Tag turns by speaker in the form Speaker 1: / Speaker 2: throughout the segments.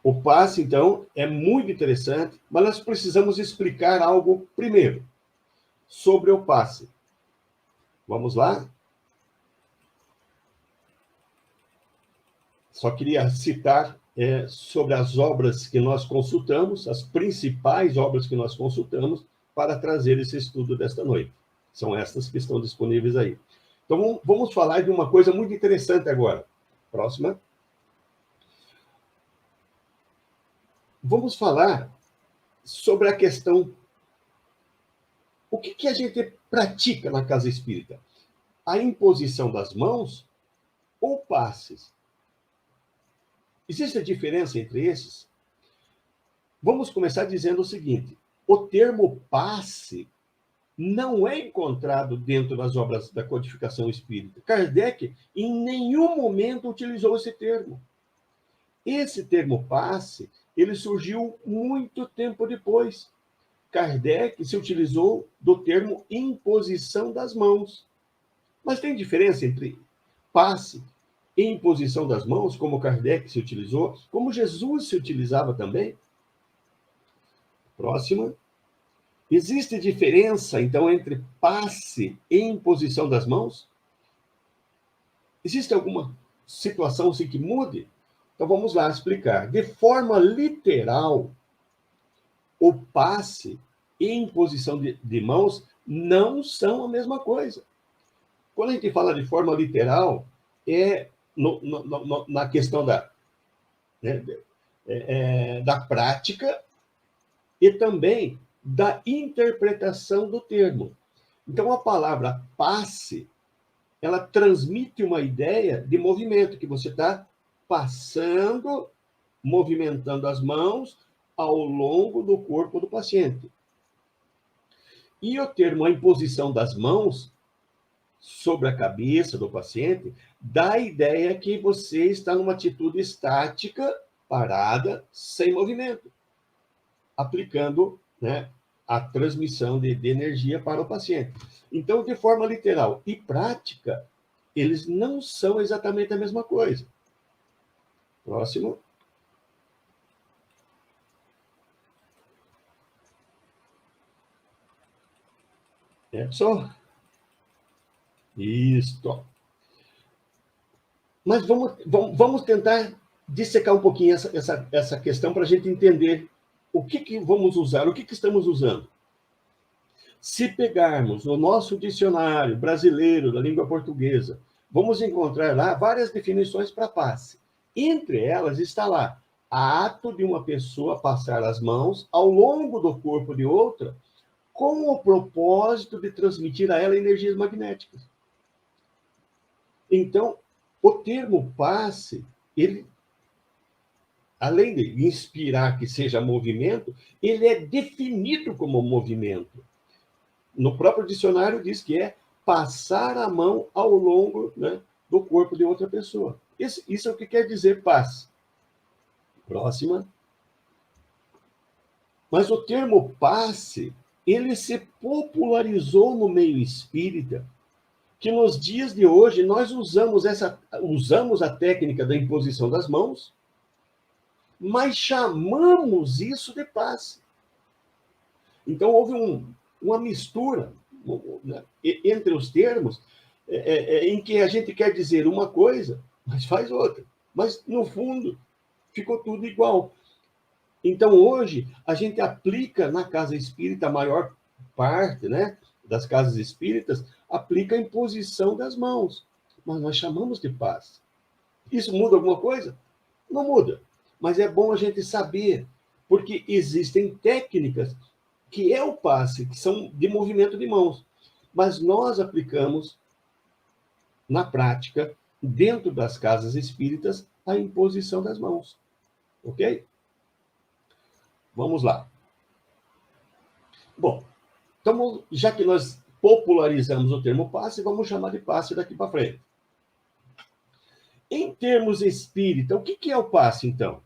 Speaker 1: O passe, então, é muito interessante, mas nós precisamos explicar algo primeiro sobre o passe. Vamos lá? Só queria citar sobre as obras que nós consultamos, as principais obras que nós consultamos, para trazer esse estudo desta noite. São estas que estão disponíveis aí. Então, vamos falar de uma coisa muito interessante agora. Próxima. Vamos falar sobre a questão... O que a gente pratica na casa espírita? A imposição das mãos ou passes? Existe a diferença entre esses? Vamos começar dizendo o seguinte: o termo passe não é encontrado dentro das obras da codificação espírita. Kardec, em nenhum momento, utilizou esse termo. Esse termo passe, ele surgiu muito tempo depois. Kardec se utilizou do termo imposição das mãos. Mas tem diferença entre passe e imposição das mãos, como Kardec se utilizou, como Jesus se utilizava também? Próxima. Existe diferença, então, entre passe e imposição das mãos? Existe alguma situação assim que mude? Então, vamos lá explicar. De forma literal, o passe e imposição de mãos não são a mesma coisa. Quando a gente fala de forma literal, é na questão da prática e também da interpretação do termo. Então, a palavra passe, ela transmite uma ideia de movimento, que você está passando, movimentando as mãos ao longo do corpo do paciente. E o termo a imposição das mãos sobre a cabeça do paciente dá a ideia que você está numa atitude estática, parada, sem movimento, aplicando, né, a transmissão de energia para o paciente. Então, de forma literal e prática, eles não são exatamente a mesma coisa. Próximo. Só. Isso. Mas vamos tentar dissecar um pouquinho essa questão para a gente entender o que vamos usar, o que estamos usando. Se pegarmos o nosso dicionário brasileiro da língua portuguesa, vamos encontrar lá várias definições para passe. Entre elas está lá, ato de uma pessoa passar as mãos ao longo do corpo de outra com o propósito de transmitir a ela energias magnéticas. Então, o termo passe, ele, além de inspirar que seja movimento, ele é definido como movimento. No próprio dicionário diz que é passar a mão ao longo, né, do corpo de outra pessoa. Isso é o que quer dizer passe. Próxima. Mas o termo passe, ele se popularizou no meio espírita, que nos dias de hoje nós usamos a técnica da imposição das mãos, mas chamamos isso de passe. Então, houve uma mistura, né, entre os termos, em que a gente quer dizer uma coisa, mas faz outra. Mas, no fundo, ficou tudo igual. Então, hoje, a gente aplica na casa espírita, a maior parte, né, das casas espíritas, aplica a imposição das mãos. Mas nós chamamos de passe. Isso muda alguma coisa? Não muda. Mas é bom a gente saber, porque existem técnicas que é o passe, que são de movimento de mãos. Mas nós aplicamos, na prática, dentro das casas espíritas, a imposição das mãos. Ok? Vamos lá. Bom, então, já que nós popularizamos o termo passe, vamos chamar de passe daqui para frente. Em termos espírita, o que é o passe, então?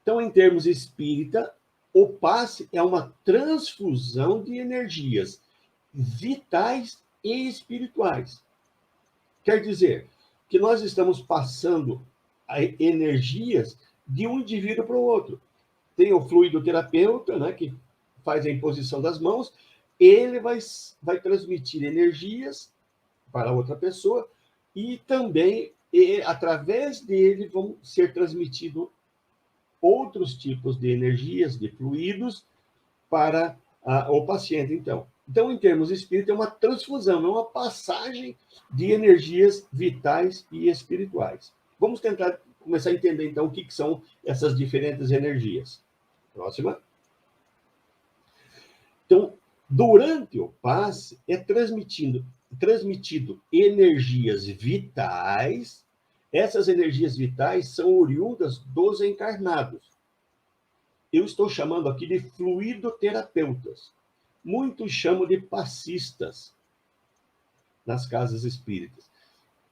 Speaker 1: Então, em termos espírita, o passe é uma transfusão de energias vitais e espirituais. Quer dizer que nós estamos passando energias de um indivíduo para o outro. Tem o fluidoterapeuta, né, que faz a imposição das mãos, ele vai transmitir energias para outra pessoa e também, através dele, vão ser transmitidos outros tipos de energias, de fluidos, para o paciente, então. Então, em termos espíritas, é uma transfusão, é uma passagem de energias vitais e espirituais. Vamos tentar começar a entender, então, o que são essas diferentes energias. Próxima. Então, durante o passe, é transmitido energias vitais. Essas energias vitais são oriundas dos encarnados. Eu estou chamando aqui de fluidoterapeutas. Muitos chamam de passistas nas casas espíritas.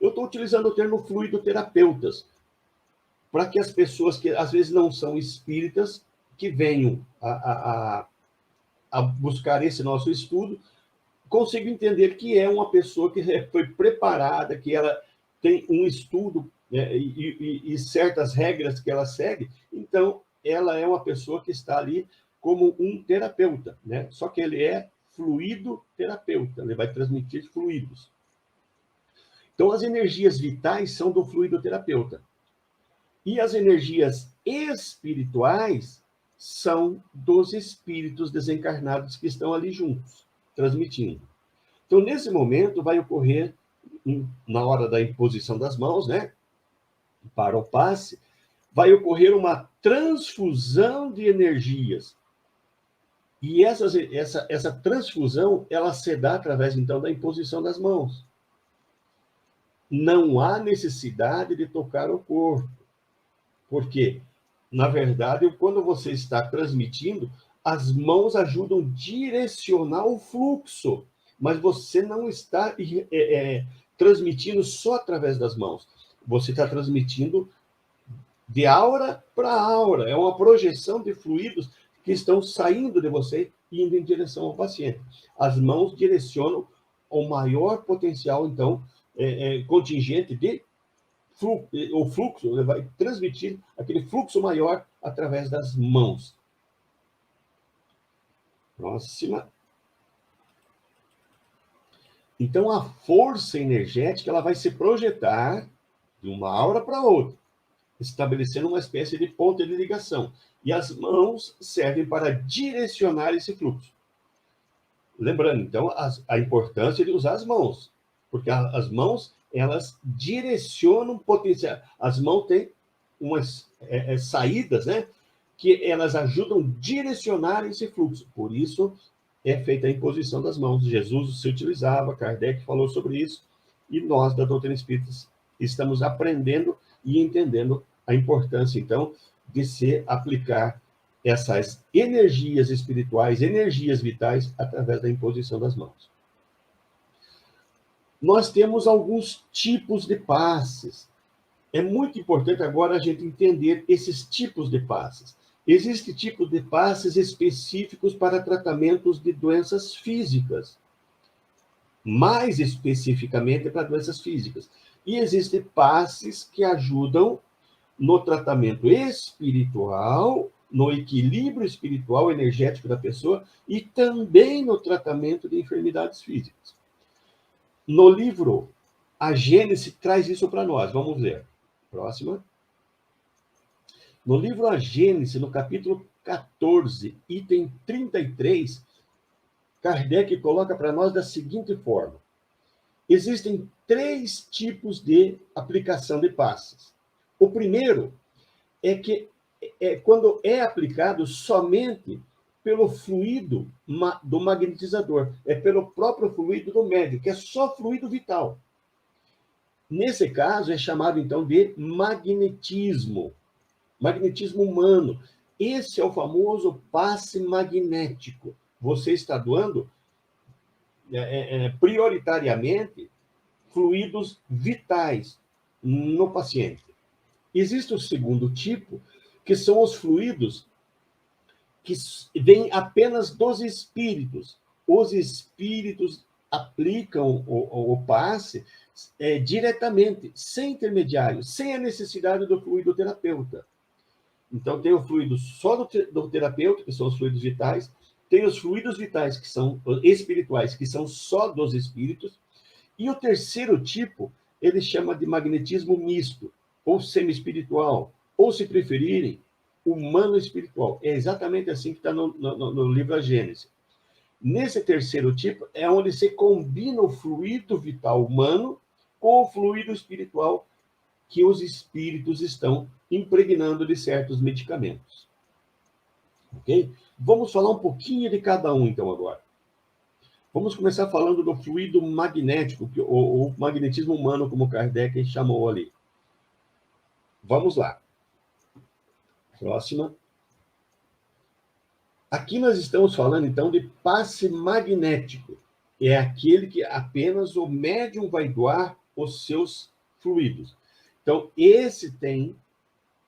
Speaker 1: Eu estou utilizando o termo fluidoterapeutas para que as pessoas que às vezes não são espíritas, que venham a buscar esse nosso estudo, consigam entender que é uma pessoa que foi preparada, que ela tem um estudo, né, e certas regras que ela segue. Então, ela é uma pessoa que está ali como um terapeuta, né? Só que ele é fluidoterapeuta, ele vai transmitir fluidos. Então, as energias vitais são do fluidoterapeuta. E as energias espirituais são dos espíritos desencarnados que estão ali juntos, transmitindo. Então, nesse momento, vai ocorrer, na hora da imposição das mãos, né, para o passe, vai ocorrer uma transfusão de energias. E essa transfusão, ela se dá através, então, da imposição das mãos. Não há necessidade de tocar o corpo. Porque, na verdade, quando você está transmitindo, as mãos ajudam a direcionar o fluxo, mas você não está transmitindo só através das mãos. Você está transmitindo de aura para aura. É uma projeção de fluidos que estão saindo de você e indo em direção ao paciente. As mãos direcionam o maior potencial, então, contingente de o fluxo, ele vai transmitir aquele fluxo maior através das mãos. Próxima. Então, a força energética ela vai se projetar de uma aura para outra, estabelecendo uma espécie de ponto de ligação. E as mãos servem para direcionar esse fluxo. Lembrando, então, a importância de usar as mãos, porque as mãos, elas direcionam potencial. As mãos têm umas saídas, né, que elas ajudam a direcionar esse fluxo. Por isso, é feita a imposição das mãos. Jesus se utilizava, Kardec falou sobre isso, e nós, da doutrina espírita, estamos aprendendo e entendendo a importância, então, de se aplicar essas energias espirituais, energias vitais, através da imposição das mãos. Nós temos alguns tipos de passes. É muito importante agora a gente entender esses tipos de passes. Existem tipos de passes específicos para tratamentos de doenças físicas, mais especificamente para doenças físicas. E existem passes que ajudam no tratamento espiritual, no equilíbrio espiritual energético da pessoa e também no tratamento de enfermidades físicas. No livro A Gênese traz isso para nós. Vamos ver. Próxima. No livro A Gênese, no capítulo 14, item 33, Kardec coloca para nós da seguinte forma: existem 3 tipos de aplicação de passes. O primeiro é que quando é aplicado somente pelo fluido do magnetizador, é pelo próprio fluido do médium, que é só fluido vital. Nesse caso, é chamado, então, de magnetismo humano. Esse é o famoso passe magnético. Você está doando prioritariamente fluidos vitais no paciente. Existe o segundo tipo, que são os fluidos que vêm apenas dos espíritos. Os espíritos aplicam o passe diretamente, sem intermediário, sem a necessidade do fluidoterapeuta. Então, tem o fluido só do terapeuta, que são os fluidos vitais, tem os fluidos vitais, que são espirituais, que são só dos espíritos, e o terceiro tipo, ele chama de magnetismo misto, ou semi-espiritual, ou, se preferirem, humano-espiritual. É exatamente assim que está no livro A Gênese. Nesse terceiro tipo, é onde se combina o fluido vital humano com o fluido espiritual que os espíritos estão impregnando de certos medicamentos. Ok? Vamos falar um pouquinho de cada um, então, agora. Vamos começar falando do fluido magnético, ou magnetismo humano, como Kardec chamou ali. Vamos lá. Próxima. Aqui nós estamos falando, então, de passe magnético. É aquele que apenas o médium vai doar os seus fluidos. Então, esse tem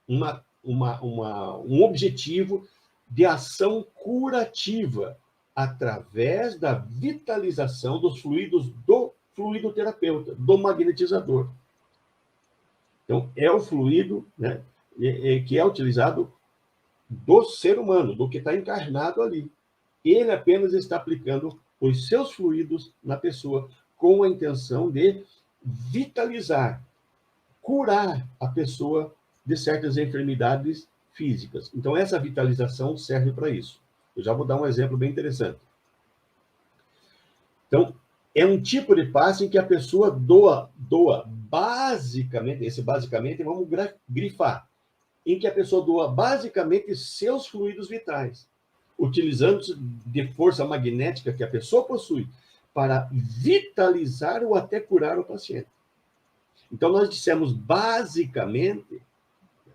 Speaker 1: um objetivo de ação curativa através da vitalização dos fluidos do fluido terapeuta, do magnetizador. Então, é o fluido, né, que é utilizado do ser humano, do que está encarnado ali. Ele apenas está aplicando os seus fluidos na pessoa com a intenção de vitalizar, curar a pessoa de certas enfermidades físicas. Então, essa vitalização serve para isso. Eu já vou dar um exemplo bem interessante. Então, é um tipo de passe em que a pessoa doa basicamente, esse basicamente vamos grifar, em que a pessoa doa basicamente seus fluidos vitais, utilizando-se de força magnética que a pessoa possui para vitalizar ou até curar o paciente. Então, nós dissemos basicamente,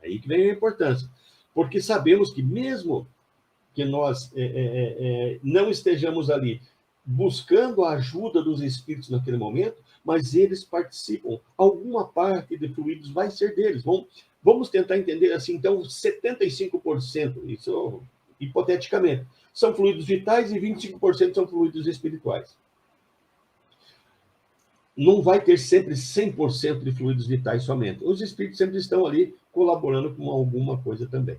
Speaker 1: aí que vem a importância, porque sabemos que mesmo que nós não estejamos ali buscando a ajuda dos espíritos naquele momento, mas eles participam. Alguma parte de fluidos vai ser deles. Vamos tentar entender assim, então, 75%, isso hipoteticamente, são fluidos vitais e 25% são fluidos espirituais. Não vai ter sempre 100% de fluidos vitais somente. Os espíritos sempre estão ali colaborando com alguma coisa também.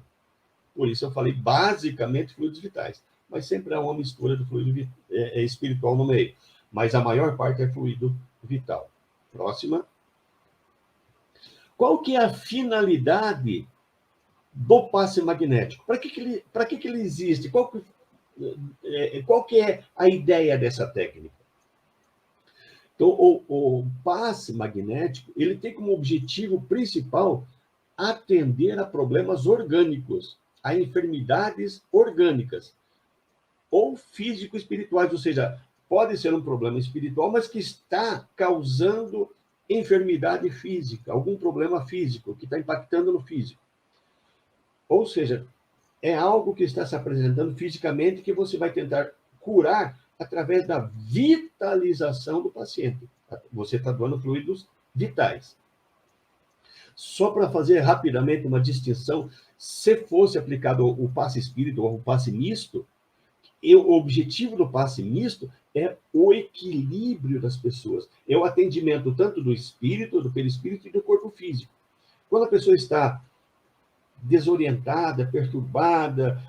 Speaker 1: Por isso eu falei basicamente fluidos vitais, mas sempre há uma mistura de fluido espiritual no meio. Mas a maior parte é fluido vital. Próxima. Qual que é a finalidade do passe magnético? Para que ele existe? Qual que é a ideia dessa técnica? Então, o passe magnético, ele tem como objetivo principal atender a problemas orgânicos, a enfermidades orgânicas ou físico-espirituais, ou seja, pode ser um problema espiritual, mas que está causando enfermidade física, algum problema físico que está impactando no físico. Ou seja, é algo que está se apresentando fisicamente que você vai tentar curar através da vitalização do paciente. Você está doando fluidos vitais. Só para fazer rapidamente uma distinção, se fosse aplicado o passe espírita ou o passe misto, o objetivo do passe misto é o equilíbrio das pessoas, é o atendimento tanto do espírito, do perispírito e do corpo físico. Quando a pessoa está desorientada, perturbada,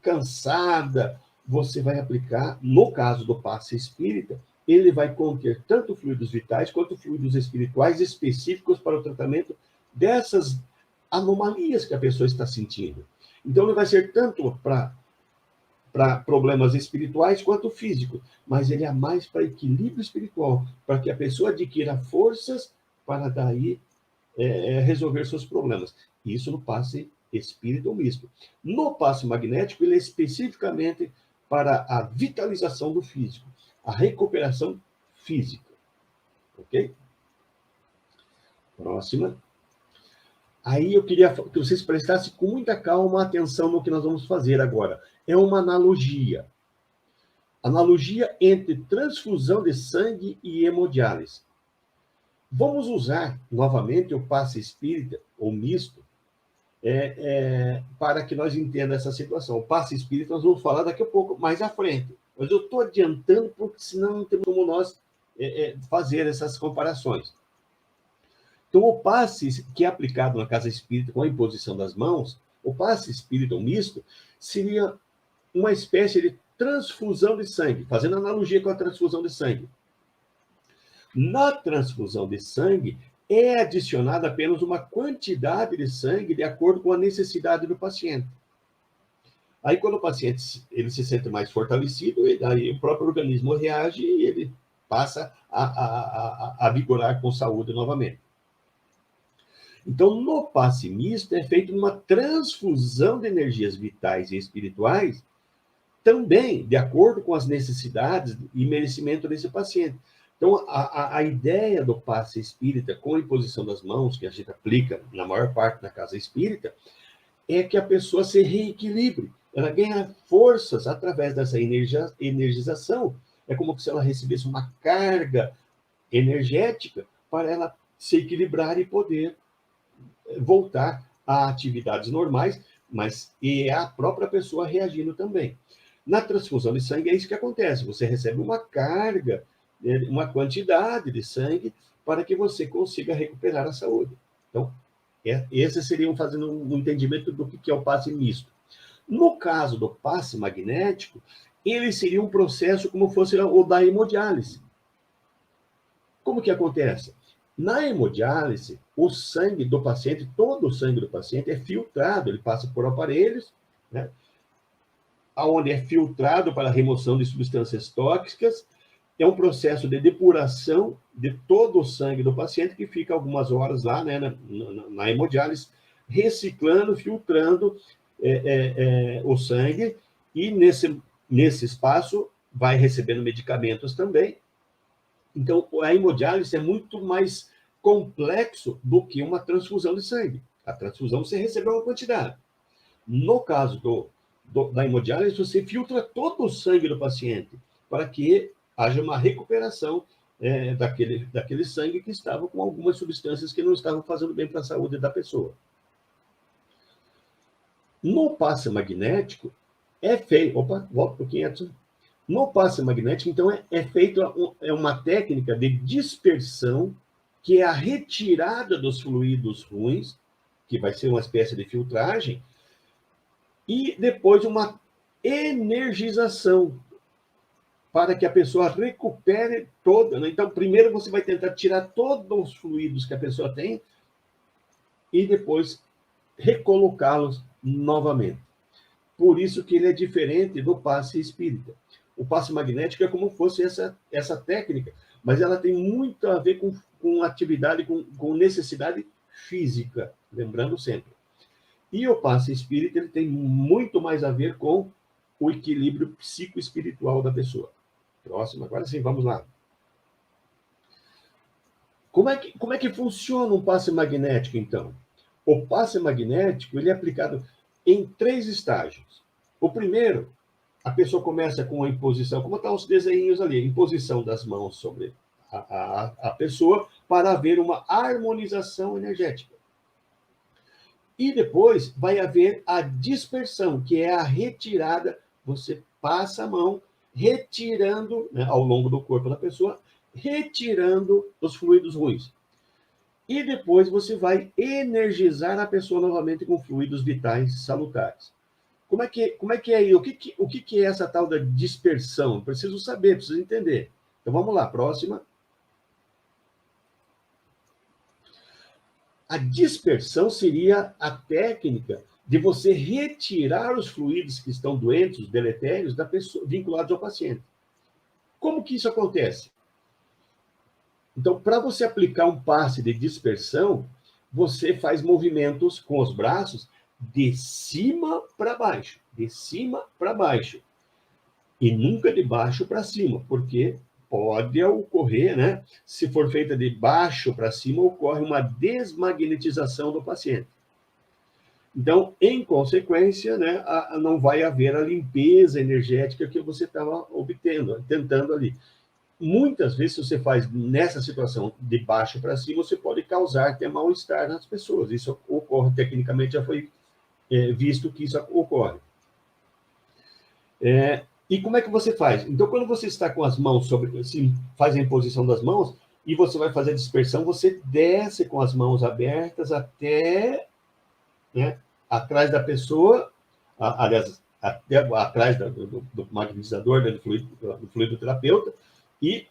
Speaker 1: cansada, você vai aplicar, no caso do passe espírita, ele vai conter tanto fluidos vitais quanto fluidos espirituais específicos para o tratamento dessas anomalias que a pessoa está sentindo. Então, ele vai ser tanto para problemas espirituais quanto físicos, mas ele é mais para equilíbrio espiritual, para que a pessoa adquira forças para daí resolver seus problemas. Isso no passe espírita ou misto. No passe magnético, ele é especificamente para a vitalização do físico, a recuperação física. Ok? Próxima. Aí eu queria que vocês prestassem com muita calma atenção no que nós vamos fazer agora. É uma analogia. Analogia entre transfusão de sangue e hemodiálise. Vamos usar novamente o passe espírita ou misto para que nós entendamos essa situação. O passe espírita nós vamos falar daqui a pouco, mais à frente. Mas eu estou adiantando, porque senão não tem como nós fazer essas comparações. Então, o passe que é aplicado na casa espírita com a imposição das mãos, O passe espírita ou misto seria uma espécie de transfusão de sangue, fazendo analogia com a transfusão de sangue. Na transfusão de sangue, é adicionada apenas uma quantidade de sangue de acordo com a necessidade do paciente. Aí, quando o paciente ele se sente mais fortalecido, e daí o próprio organismo reage e ele passa a vigorar com saúde novamente. Então, no passe misto, é feita uma transfusão de energias vitais e espirituais, também de acordo com as necessidades e merecimento desse paciente. Então, a ideia do passe espírita com a imposição das mãos, que a gente aplica na maior parte da casa espírita, é que a pessoa se reequilibre. Ela ganha forças através dessa energização. É como se ela recebesse uma carga energética para ela se equilibrar e poder voltar a atividades normais, mas é a própria pessoa reagindo também. Na transfusão de sangue é isso que acontece. Você recebe uma carga, uma quantidade de sangue para que você consiga recuperar a saúde. Então, esse seria fazendo um entendimento do que é o passe misto. No caso do passe magnético, ele seria um processo como fosse o da hemodiálise. Como que acontece? Na hemodiálise, o sangue do paciente, todo o sangue do paciente é filtrado, ele passa por aparelhos, né, onde é filtrado para a remoção de substâncias tóxicas. É um processo de depuração de todo o sangue do paciente, que fica algumas horas lá, né, na hemodiálise, reciclando, filtrando o sangue, e nesse espaço vai recebendo medicamentos também. Então, a hemodiálise é muito mais complexo do que uma transfusão de sangue. A transfusão você recebe uma quantidade. No caso da hemodiálise, você filtra todo o sangue do paciente para que haja uma recuperação daquele sangue que estava com algumas substâncias que não estavam fazendo bem para a saúde da pessoa. No passe magnético, é feito... Opa, volta um pouquinho, Edson. No passe magnético, então, é feita uma técnica de dispersão, que é a retirada dos fluidos ruins, que vai ser uma espécie de filtragem, e depois uma energização, para que a pessoa recupere toda. Né? Então, primeiro você vai tentar tirar todos os fluidos que a pessoa tem, e depois recolocá-los novamente. Por isso que ele é diferente do passe espírita. O passe magnético é como fosse essa técnica, mas ela tem muito a ver com atividade, com necessidade física, lembrando sempre. E o passe espírita ele tem muito mais a ver com o equilíbrio psicoespiritual da pessoa. Próximo, agora sim, vamos lá. Como é que funciona um passe magnético, então? O passe magnético ele é aplicado em 3 estágios. O primeiro, a pessoa começa com a imposição, como estão os desenhos ali, a imposição das mãos sobre a pessoa para haver uma harmonização energética. E depois vai haver a dispersão, que é a retirada, você passa a mão, retirando, né, ao longo do corpo da pessoa, retirando os fluidos ruins. E depois você vai energizar a pessoa novamente com fluidos vitais salutares. Como é que é aí? O que é essa tal da dispersão? Preciso saber, preciso entender. Então vamos lá, próxima. A dispersão seria a técnica de você retirar os fluidos que estão doentes, os deletérios, da pessoa, vinculados ao paciente. Como que isso acontece? Então, para você aplicar um passe de dispersão, você faz movimentos com os braços de cima para baixo, de cima para baixo, e nunca de baixo para cima, porque pode ocorrer, né? Se for feita de baixo para cima, ocorre uma desmagnetização do paciente. Então, em consequência, né, não vai haver a limpeza energética que você estava obtendo, tentando ali. Muitas vezes, se você faz nessa situação de baixo para cima, você pode causar até mal-estar nas pessoas. Isso ocorre, tecnicamente, já foi visto que isso ocorre. E como é que você faz? Então, quando você está com as mãos assim, faz a imposição das mãos, e você vai fazer a dispersão, você desce com as mãos abertas até, né, atrás da pessoa, aliás, até atrás do magnetizador, né, do fluido terapeuta, e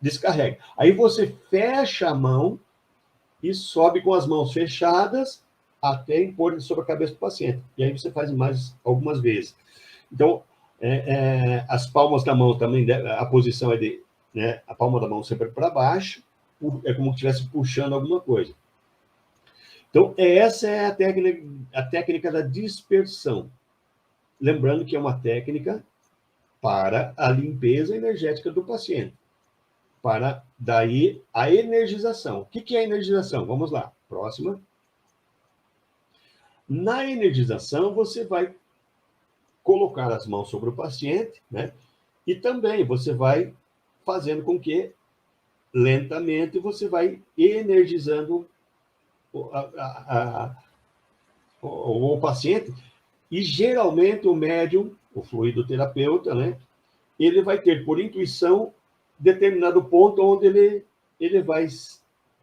Speaker 1: descarrega. Aí você fecha a mão e sobe com as mãos fechadas até impor sobre a cabeça do paciente. E aí você faz mais algumas vezes. Então, as palmas da mão também, a posição é de, né, a palma da mão sempre para baixo, é como se estivesse puxando alguma coisa. Então, essa é a técnica da dispersão. Lembrando que é uma técnica para a limpeza energética do paciente. Para daí a energização. O que é a energização? Vamos lá. Próxima. Na energização, você vai colocar as mãos sobre o paciente, né? E também você vai fazendo com que, lentamente, você vai energizando o paciente. E, geralmente, o médium, o fluidoterapeuta, né? Ele vai ter, por intuição, determinado ponto onde ele vai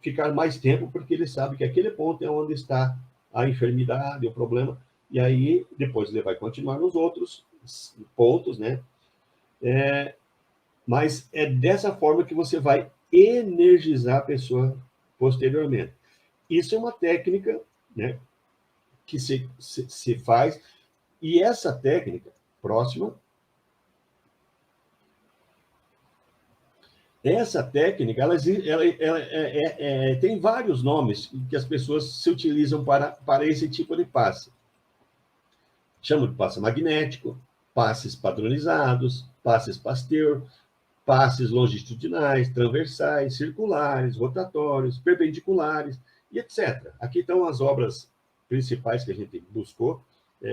Speaker 1: ficar mais tempo, porque ele sabe que aquele ponto é onde está a enfermidade, o problema, e aí depois ele vai continuar nos outros pontos, né? Mas é dessa forma que você vai energizar a pessoa posteriormente. Isso é uma técnica, né, que se faz, e essa técnica, próxima, essa técnica, ela tem vários nomes que as pessoas se utilizam para esse tipo de passe. Chama de passe magnético, passes padronizados, passes Pasteur, passes longitudinais, transversais, circulares, rotatórios, perpendiculares, e etc. Aqui estão as obras principais que a gente buscou,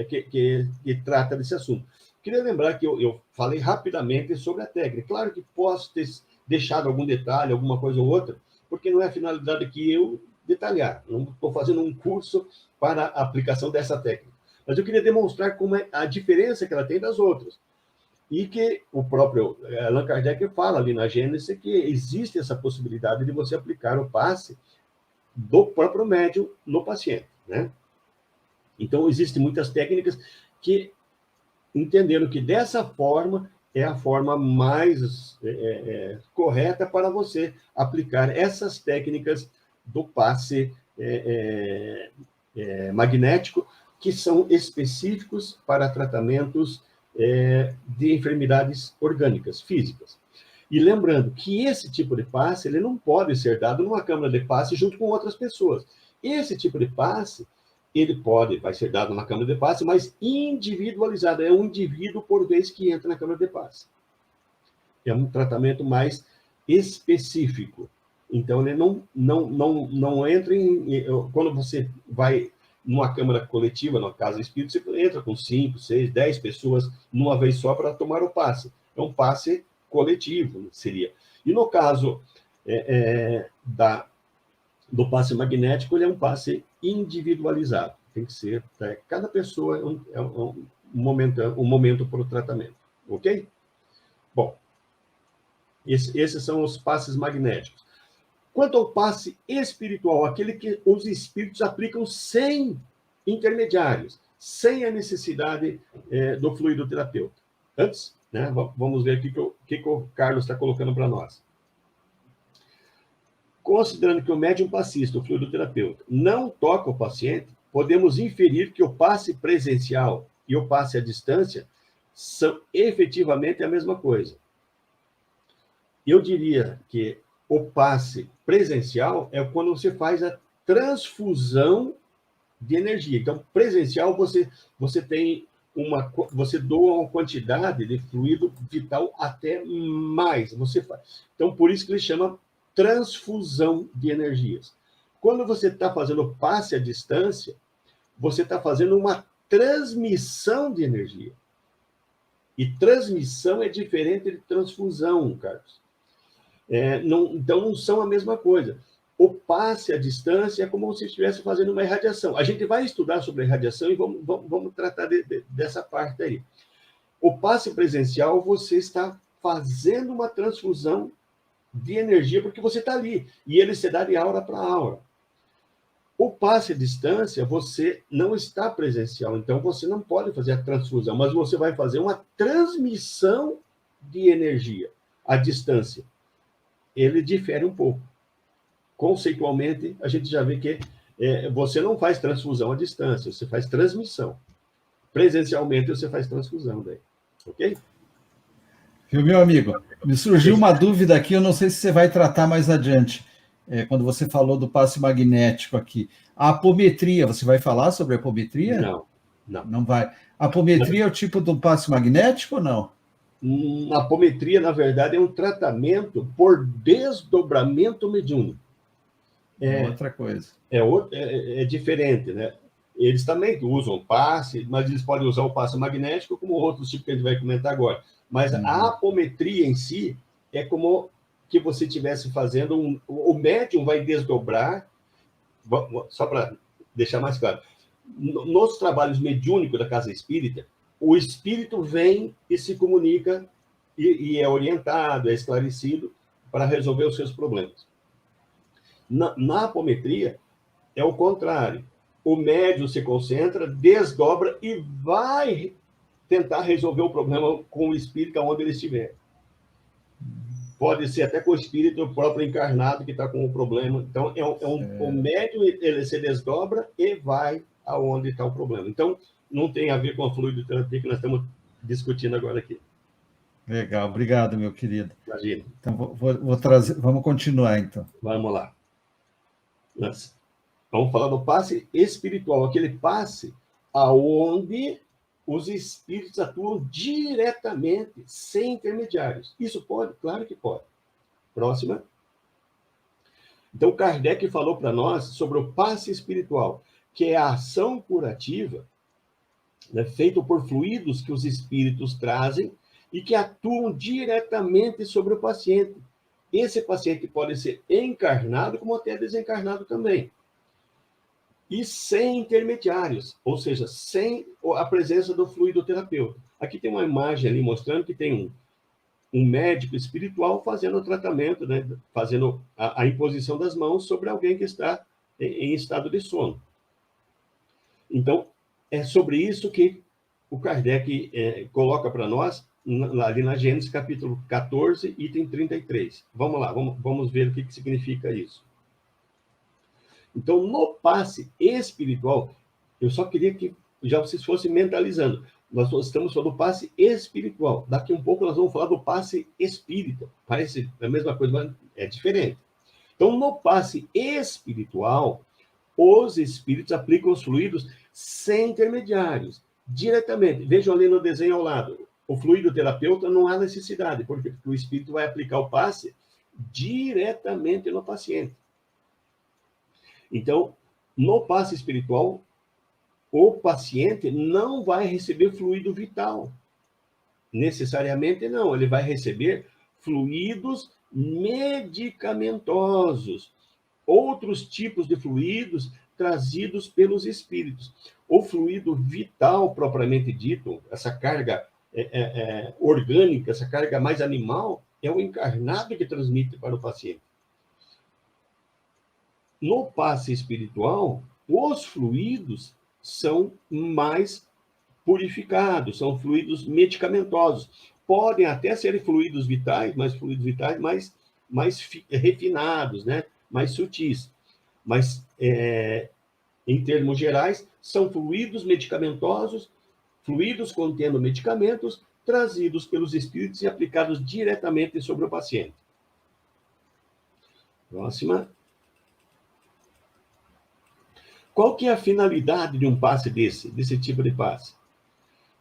Speaker 1: que trata desse assunto. Queria lembrar que eu falei rapidamente sobre a técnica. Claro que posso ter deixado algum detalhe, alguma coisa ou outra, porque não é a finalidade aqui eu detalhar. Não estou fazendo um curso para a aplicação dessa técnica. Mas eu queria demonstrar como é a diferença que ela tem das outras. E que o próprio Allan Kardec fala ali na Gênesis que existe essa possibilidade de você aplicar o passe do próprio médium no paciente, né? Então, existem muitas técnicas que entenderam que dessa forma é a forma mais correta para você aplicar essas técnicas do passe magnético, que são específicos para tratamentos de enfermidades orgânicas, físicas. E lembrando que esse tipo de passe, ele não pode ser dado numa câmara de passe junto com outras pessoas. Esse tipo de passe, vai ser dado na câmara de passe, mas individualizado, é um indivíduo por vez que entra na câmara de passe. É um tratamento mais específico. Então, ele não entra quando você vai numa câmara coletiva, numa casa espírita, você entra com 5, 6, 10 pessoas numa vez só para tomar o passe. É um passe coletivo, seria. E no caso do passe magnético, ele é um passe individualizado. Tem que ser, cada pessoa é um momento para o tratamento. Ok? Bom, esses são os passes magnéticos. Quanto ao passe espiritual, aquele que os espíritos aplicam sem intermediários, sem a necessidade do fluido terapeuta. Antes, né, vamos ver o que o Carlos está colocando para nós. Considerando que o médium passista, o fluidoterapeuta, não toca o paciente, podemos inferir que o passe presencial e o passe à distância são efetivamente a mesma coisa. Eu diria que o passe presencial é quando você faz a transfusão de energia. Então, presencial, você tem você doa uma quantidade de fluido vital até mais. Então, por isso que ele chama transfusão de energias. Quando você está fazendo passe à distância, você está fazendo uma transmissão de energia. E transmissão é diferente de transfusão, Carlos. Então, não são a mesma coisa. O passe à distância é como se estivesse fazendo uma irradiação. A gente vai estudar sobre a irradiação e vamos tratar dessa parte aí. O passe presencial, você está fazendo uma transfusão de energia, porque você está ali, e ele se dá de aura para aura. O passe à distância, você não está presencial, então você não pode fazer a transfusão, mas você vai fazer uma transmissão de energia à distância. Ele difere um pouco. Conceitualmente, a gente já vê que você não faz transfusão à distância, você faz transmissão. Presencialmente, você faz transfusão daí. Ok?
Speaker 2: Viu, meu amigo? Me surgiu uma dúvida aqui, eu não sei se você vai tratar mais adiante, quando você falou do passe magnético aqui. A apometria, você vai falar sobre a apometria?
Speaker 1: Não, não.
Speaker 2: Não vai. A apometria é o tipo do passe magnético ou não?
Speaker 1: A apometria, na verdade, é um tratamento por desdobramento mediúnico.
Speaker 2: É outra coisa.
Speaker 1: É diferente, né? Eles também usam passe, mas eles podem usar o passe magnético como outros tipos que a gente vai comentar agora. Mas a apometria em si é como que você estivesse fazendo o médium vai desdobrar, só para deixar mais claro, nos trabalhos mediúnicos da casa espírita, o espírito vem e se comunica e é orientado, é esclarecido para resolver os seus problemas. Na apometria, é o contrário. O médium se concentra, desdobra e vai tentar resolver o problema com o espírito onde ele estiver. Pode ser até com o espírito próprio encarnado que está com o problema. Então, o médium ele se desdobra e vai aonde está o problema. Então, não tem a ver com a fluidoterapia que nós estamos discutindo agora aqui.
Speaker 2: Legal, obrigado, meu querido.
Speaker 1: Imagina.
Speaker 2: Então, vou trazer, vamos continuar, então.
Speaker 1: Vamos lá. Vamos falar do passe espiritual, aquele passe aonde os espíritos atuam diretamente, sem intermediários. Isso pode? Claro que pode. Próxima. Então, Kardec falou para nós sobre o passe espiritual, que é a ação curativa, né, feita por fluidos que os espíritos trazem e que atuam diretamente sobre o paciente. Esse paciente pode ser encarnado, como até desencarnado também. E sem intermediários, ou seja, sem a presença do fluidoterapeuta. Aqui tem uma imagem ali mostrando que tem um médico espiritual fazendo o tratamento, né, fazendo a imposição das mãos sobre alguém que está em estado de sono. Então, é sobre isso que o Kardec coloca para nós, ali na Gênesis, capítulo 14, item 33. Vamos lá, vamos ver o que significa isso. Então, no passe espiritual, eu só queria que já vocês fossem mentalizando. Nós estamos falando do passe espiritual. Daqui um pouco nós vamos falar do passe espírita. Parece a mesma coisa, mas é diferente. Então, no passe espiritual, os espíritos aplicam os fluidos sem intermediários, diretamente. Vejam ali no desenho ao lado. O fluido terapeuta não há necessidade, porque o espírito vai aplicar o passe diretamente no paciente. Então, no passe espiritual, o paciente não vai receber fluido vital. Necessariamente não, ele vai receber fluidos medicamentosos, outros tipos de fluidos trazidos pelos espíritos. O fluido vital, propriamente dito, essa carga orgânica, essa carga mais animal, é o encarnado que transmite para o paciente. No passe espiritual, os fluidos são mais purificados, são fluidos medicamentosos. Podem até ser fluidos vitais mais refinados, né? Mais sutis. Mas, em termos gerais, são fluidos medicamentosos, fluidos contendo medicamentos, trazidos pelos espíritos e aplicados diretamente sobre o paciente. Próxima. Qual que é a finalidade de um passe desse tipo de passe?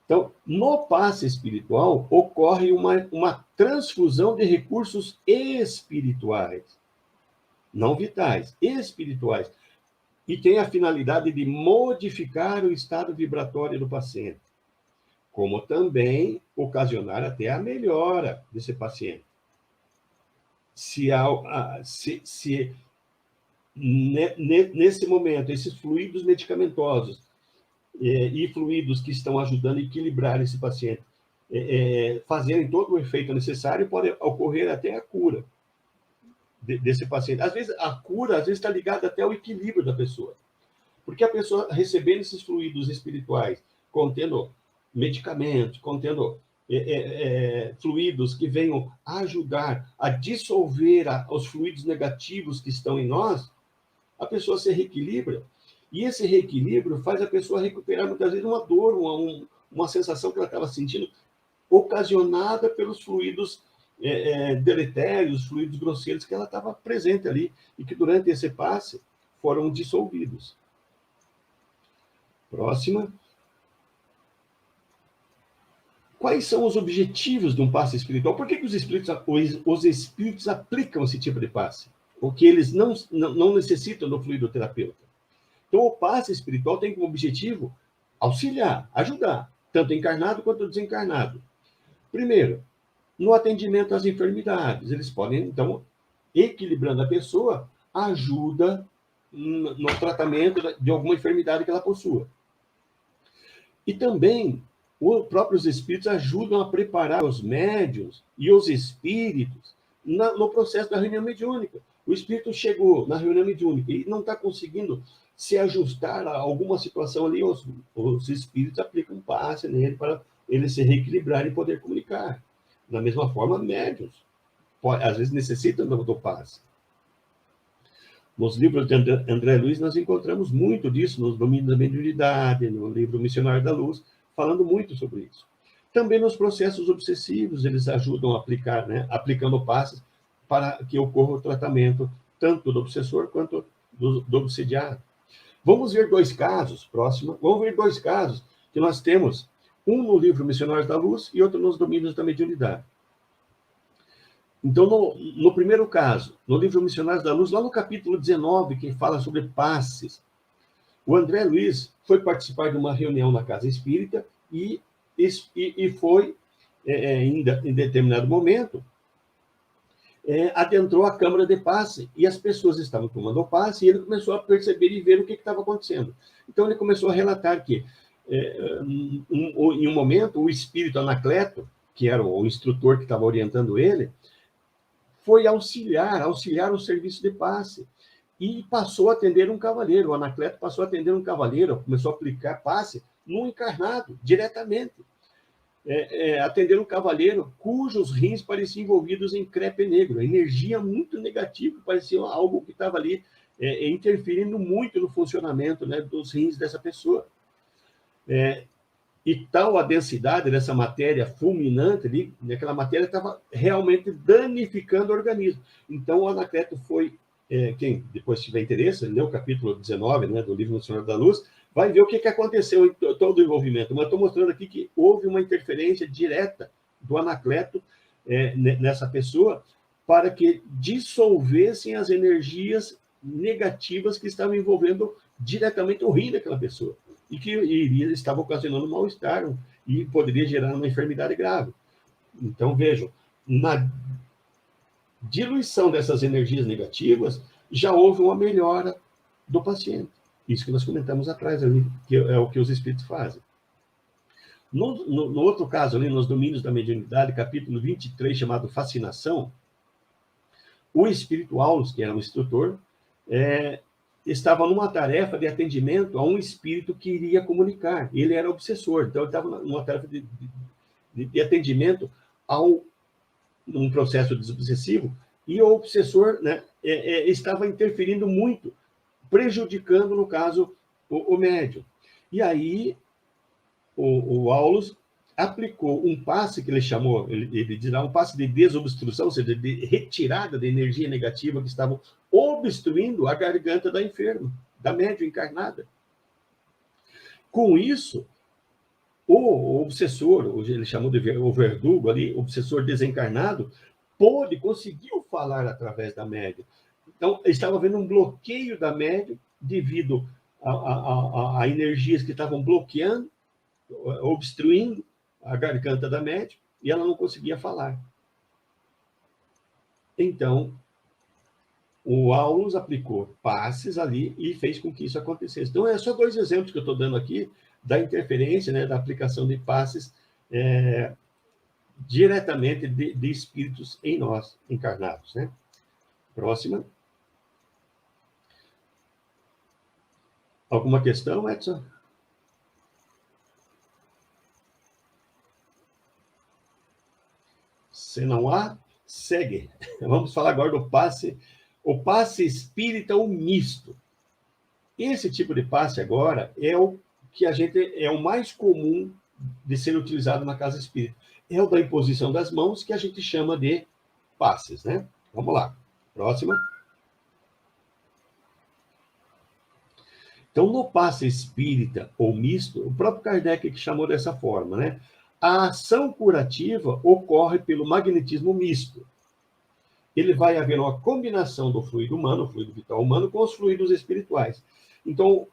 Speaker 1: Então, no passe espiritual, ocorre uma transfusão de recursos espirituais, não vitais, espirituais, e tem a finalidade de modificar o estado vibratório do paciente, como também ocasionar até a melhora desse paciente. Nesse momento, esses fluidos medicamentosos e fluidos que estão ajudando a equilibrar esse paciente fazerem todo o efeito necessário, pode ocorrer até a cura desse paciente. Às vezes, a cura está ligada até ao equilíbrio da pessoa. Porque a pessoa recebendo esses fluidos espirituais, contendo medicamentos, contendo fluidos que venham ajudar a dissolver os fluidos negativos que estão em nós, a pessoa se reequilibra. E esse reequilíbrio faz a pessoa recuperar, muitas vezes, uma dor, uma sensação que ela estava sentindo, ocasionada pelos fluidos deletérios, fluidos grosseiros que ela estava presente ali, e que durante esse passe foram dissolvidos. Próxima. Quais são os objetivos de um passe espiritual? Por que os espíritos aplicam esse tipo de passe? Porque eles não necessitam do fluido terapêutico. Então, o passe espiritual tem como objetivo auxiliar, ajudar, tanto encarnado quanto desencarnado. Primeiro, no atendimento às enfermidades. Eles podem, então, equilibrando a pessoa, ajuda no tratamento de alguma enfermidade que ela possua. E também, os próprios espíritos ajudam a preparar os médiuns e os espíritos no processo da reunião mediúnica. O espírito chegou na reunião mediúnica e não está conseguindo se ajustar a alguma situação ali, os espíritos aplicam um passe nele para ele se reequilibrar e poder comunicar. Da mesma forma, médiuns, às vezes, necessitam do passe. Nos livros de André Luiz, nós encontramos muito disso, nos Domínios da Mediunidade, no livro Missionário da Luz, falando muito sobre isso. Também nos processos obsessivos, eles ajudam a aplicar, aplicando passes para que ocorra o tratamento tanto do obsessor quanto do obsediado. Vamos ver dois casos, próxima. Vamos ver dois casos que nós temos, um no livro Missionários da Luz e outro nos Domínios da Mediunidade. Então, no primeiro caso, no livro Missionários da Luz, lá no capítulo 19, que fala sobre passes, o André Luiz foi participar de uma reunião na Casa Espírita e foi, em determinado momento, adentrou a câmara de passe e as pessoas estavam tomando o passe e ele começou a perceber e ver o que estava acontecendo. Então, ele começou a relatar que, em um momento, o espírito Anacleto, que era o instrutor que estava orientando ele, foi auxiliar o serviço de passe e passou a atender um cavaleiro. O Anacleto passou a atender um cavaleiro, começou a aplicar passe no encarnado, diretamente. Atender um cavaleiro cujos rins pareciam envolvidos em crepe negro, energia muito negativa, parecia algo que estava ali interferindo muito no funcionamento, dos rins dessa pessoa. E tal a densidade dessa matéria fulminante ali, aquela matéria estava realmente danificando o organismo. Então, o Anacleto foi, quem depois tiver interesse, lê o capítulo 19, do livro Missionário da Luz, vai ver o que aconteceu em todo o envolvimento. Mas estou mostrando aqui que houve uma interferência direta do Anacleto nessa pessoa para que dissolvessem as energias negativas que estavam envolvendo diretamente o rim daquela pessoa e que estava ocasionando mal-estar e poderia gerar uma enfermidade grave. Então, vejam, na diluição dessas energias negativas, já houve uma melhora do paciente. Isso que nós comentamos atrás ali, que é o que os espíritos fazem. No outro caso, ali, nos Domínios da Mediunidade, capítulo 23, chamado Fascinação, o espírito Aulus, que era um instrutor, estava numa tarefa de atendimento a um espírito que iria comunicar. Ele era obsessor, então ele estava numa tarefa de atendimento a um processo desobsessivo, e o obsessor estava interferindo muito, prejudicando, no caso, o médium. E aí, o Aulus aplicou um passe que ele chamou, ele diz lá, um passe de desobstrução, ou seja, de retirada da energia negativa que estavam obstruindo a garganta da enferma, da médium encarnada. Com isso, o obsessor, ele chamou de o verdugo ali, o obsessor desencarnado, conseguiu falar através da médium. Então, estava havendo um bloqueio da médium devido a energias que estavam bloqueando, obstruindo a garganta da médium, e ela não conseguia falar. Então, o Aulus aplicou passes ali e fez com que isso acontecesse. Então, é só dois exemplos que eu estou dando aqui da interferência, da aplicação de passes diretamente de espíritos em nós, encarnados. Próxima. Alguma questão, Edson? Se não há, segue. Vamos falar agora do passe, o passe espírita ou misto. Esse tipo de passe agora é o que é o mais comum de ser utilizado na casa espírita. É o da imposição das mãos, que a gente chama de passes, né? Vamos lá. Próxima. Então, no passe espírita ou misto, o próprio Kardec que chamou dessa forma, né? A ação curativa ocorre pelo magnetismo misto. Ele vai haver uma combinação do fluido humano, o fluido vital humano, com os fluidos espirituais. Então,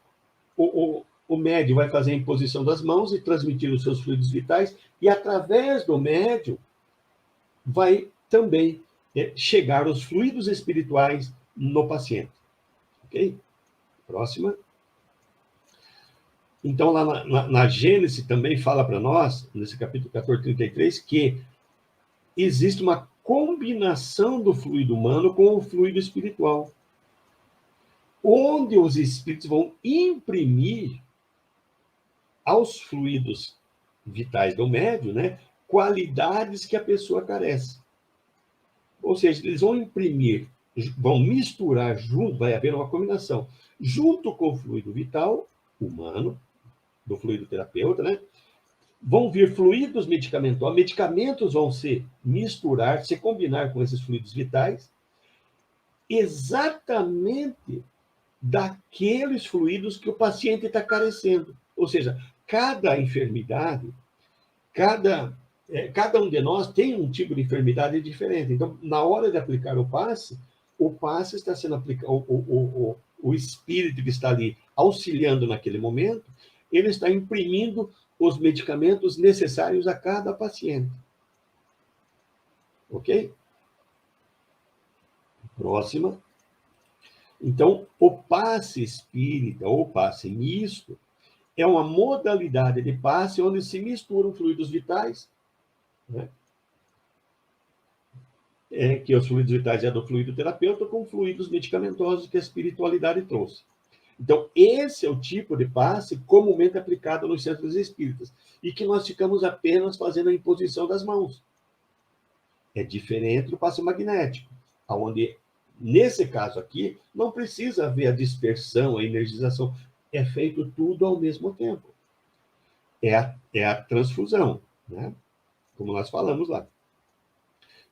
Speaker 1: o médium vai fazer a imposição das mãos e transmitir os seus fluidos vitais, e através do médium vai também chegar os fluidos espirituais no paciente. Ok? Próxima. Então, lá na Gênesis também fala para nós, nesse capítulo 14, 33, que existe uma combinação do fluido humano com o fluido espiritual, onde os espíritos vão imprimir aos fluidos vitais do médium, né, qualidades que a pessoa carece. Ou seja, eles vão imprimir, vão misturar junto, vai haver uma combinação, junto com o fluido vital humano, do fluido terapeuta, né? Vão vir fluidos medicamentosos, medicamentos vão se misturar, se combinar com esses fluidos vitais, exatamente daqueles fluidos que o paciente está carecendo. Ou seja, cada enfermidade, cada um de nós tem um tipo de enfermidade diferente. Então, na hora de aplicar o passe está sendo aplicado, o espírito que está ali auxiliando naquele momento, ele está imprimindo os medicamentos necessários a cada paciente. Ok? Próxima. Então, o passe espírita ou passe misto é uma modalidade de passe onde se misturam fluidos vitais, né? Que os fluidos vitais é do fluido terapeuta com fluidos medicamentosos que a espiritualidade trouxe. Então, esse é o tipo de passe comumente aplicado nos centros espíritas e que nós ficamos apenas fazendo a imposição das mãos. É diferente do passe magnético, onde, nesse caso aqui, não precisa haver a dispersão, a energização, é feito tudo ao mesmo tempo. É a transfusão, né? Como nós falamos lá.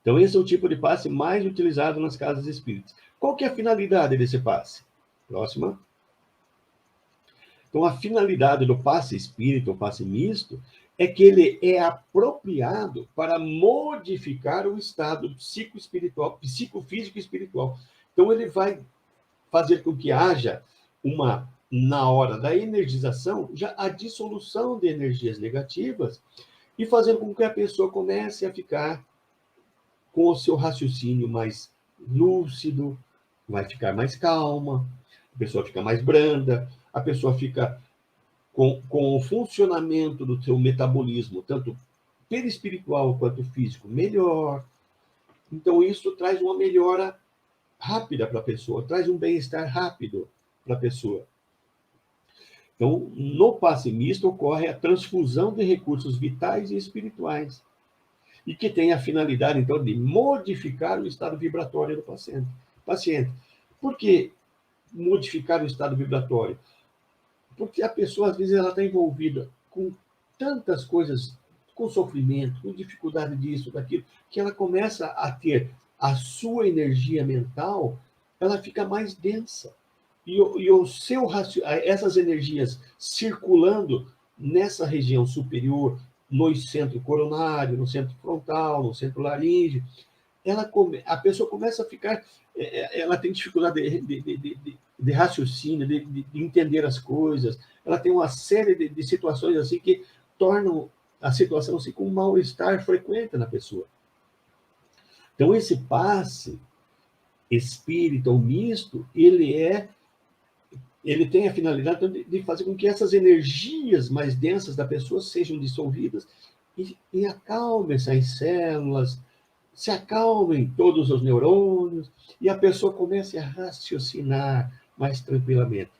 Speaker 1: Então, esse é o tipo de passe mais utilizado nas casas espíritas. Qual que é a finalidade desse passe? Próxima. Então, a finalidade do passe espírita, ou passe misto, é que ele é apropriado para modificar o estado psicoespiritual, psicofísico e espiritual. Então, ele vai fazer com que haja na hora da energização, já a dissolução de energias negativas e fazendo com que a pessoa comece a ficar com o seu raciocínio mais lúcido, vai ficar mais calma, a pessoa fica mais branda, a pessoa fica com o funcionamento do seu metabolismo, tanto perispiritual quanto físico, melhor. Então, isso traz uma melhora rápida para a pessoa, traz um bem-estar rápido para a pessoa. Então, no passe misto ocorre a transfusão de recursos vitais e espirituais, e que tem a finalidade, então, de modificar o estado vibratório do paciente. Por que modificar o estado vibratório? Porque a pessoa, às vezes, ela está envolvida com tantas coisas, com sofrimento, com dificuldade disso, daquilo, que ela começa a ter a sua energia mental, ela fica mais densa. E essas energias circulando nessa região superior, no centro coronário, no centro frontal, no centro laríngeo, a pessoa começa a ficar, ela tem dificuldade de raciocínio, de entender as coisas, ela tem uma série de situações assim que tornam a situação assim, com um mal-estar frequente na pessoa. Então, esse passe espírita ou misto, ele tem a finalidade de fazer com que essas energias mais densas da pessoa sejam dissolvidas e acalmem as células, se acalmem todos os neurônios e a pessoa comece a raciocinar mais tranquilamente.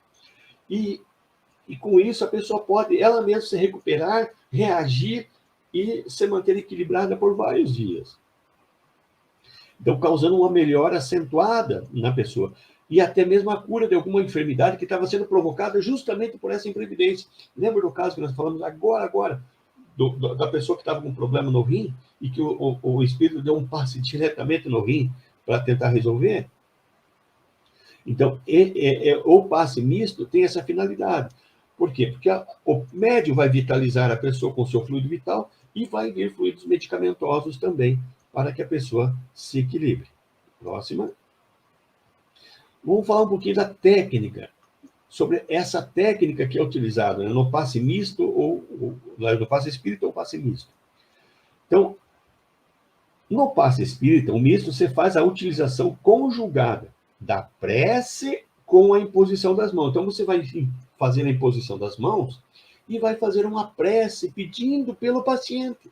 Speaker 1: E E com isso a pessoa pode ela mesma se recuperar, reagir e se manter equilibrada por vários dias. Então, causando uma melhora acentuada na pessoa. E até mesmo a cura de alguma enfermidade que estava sendo provocada justamente por essa imprevidência. Lembra do caso que nós falamos agora, da pessoa que estava com um problema no rim e que o espírito deu um passe diretamente no rim para tentar resolver? Então, o passe misto tem essa finalidade. Por quê? Porque o médium vai vitalizar a pessoa com seu fluido vital e vai vir fluidos medicamentosos também, para que a pessoa se equilibre. Próxima. Vamos falar um pouquinho da técnica, sobre essa técnica que é utilizada, né, no passe misto, ou no passe espírita ou passe misto. Então, no passe espírita, o misto, você faz a utilização conjugada da prece com a imposição das mãos. Então, você vai fazer a imposição das mãos e vai fazer uma prece pedindo pelo paciente.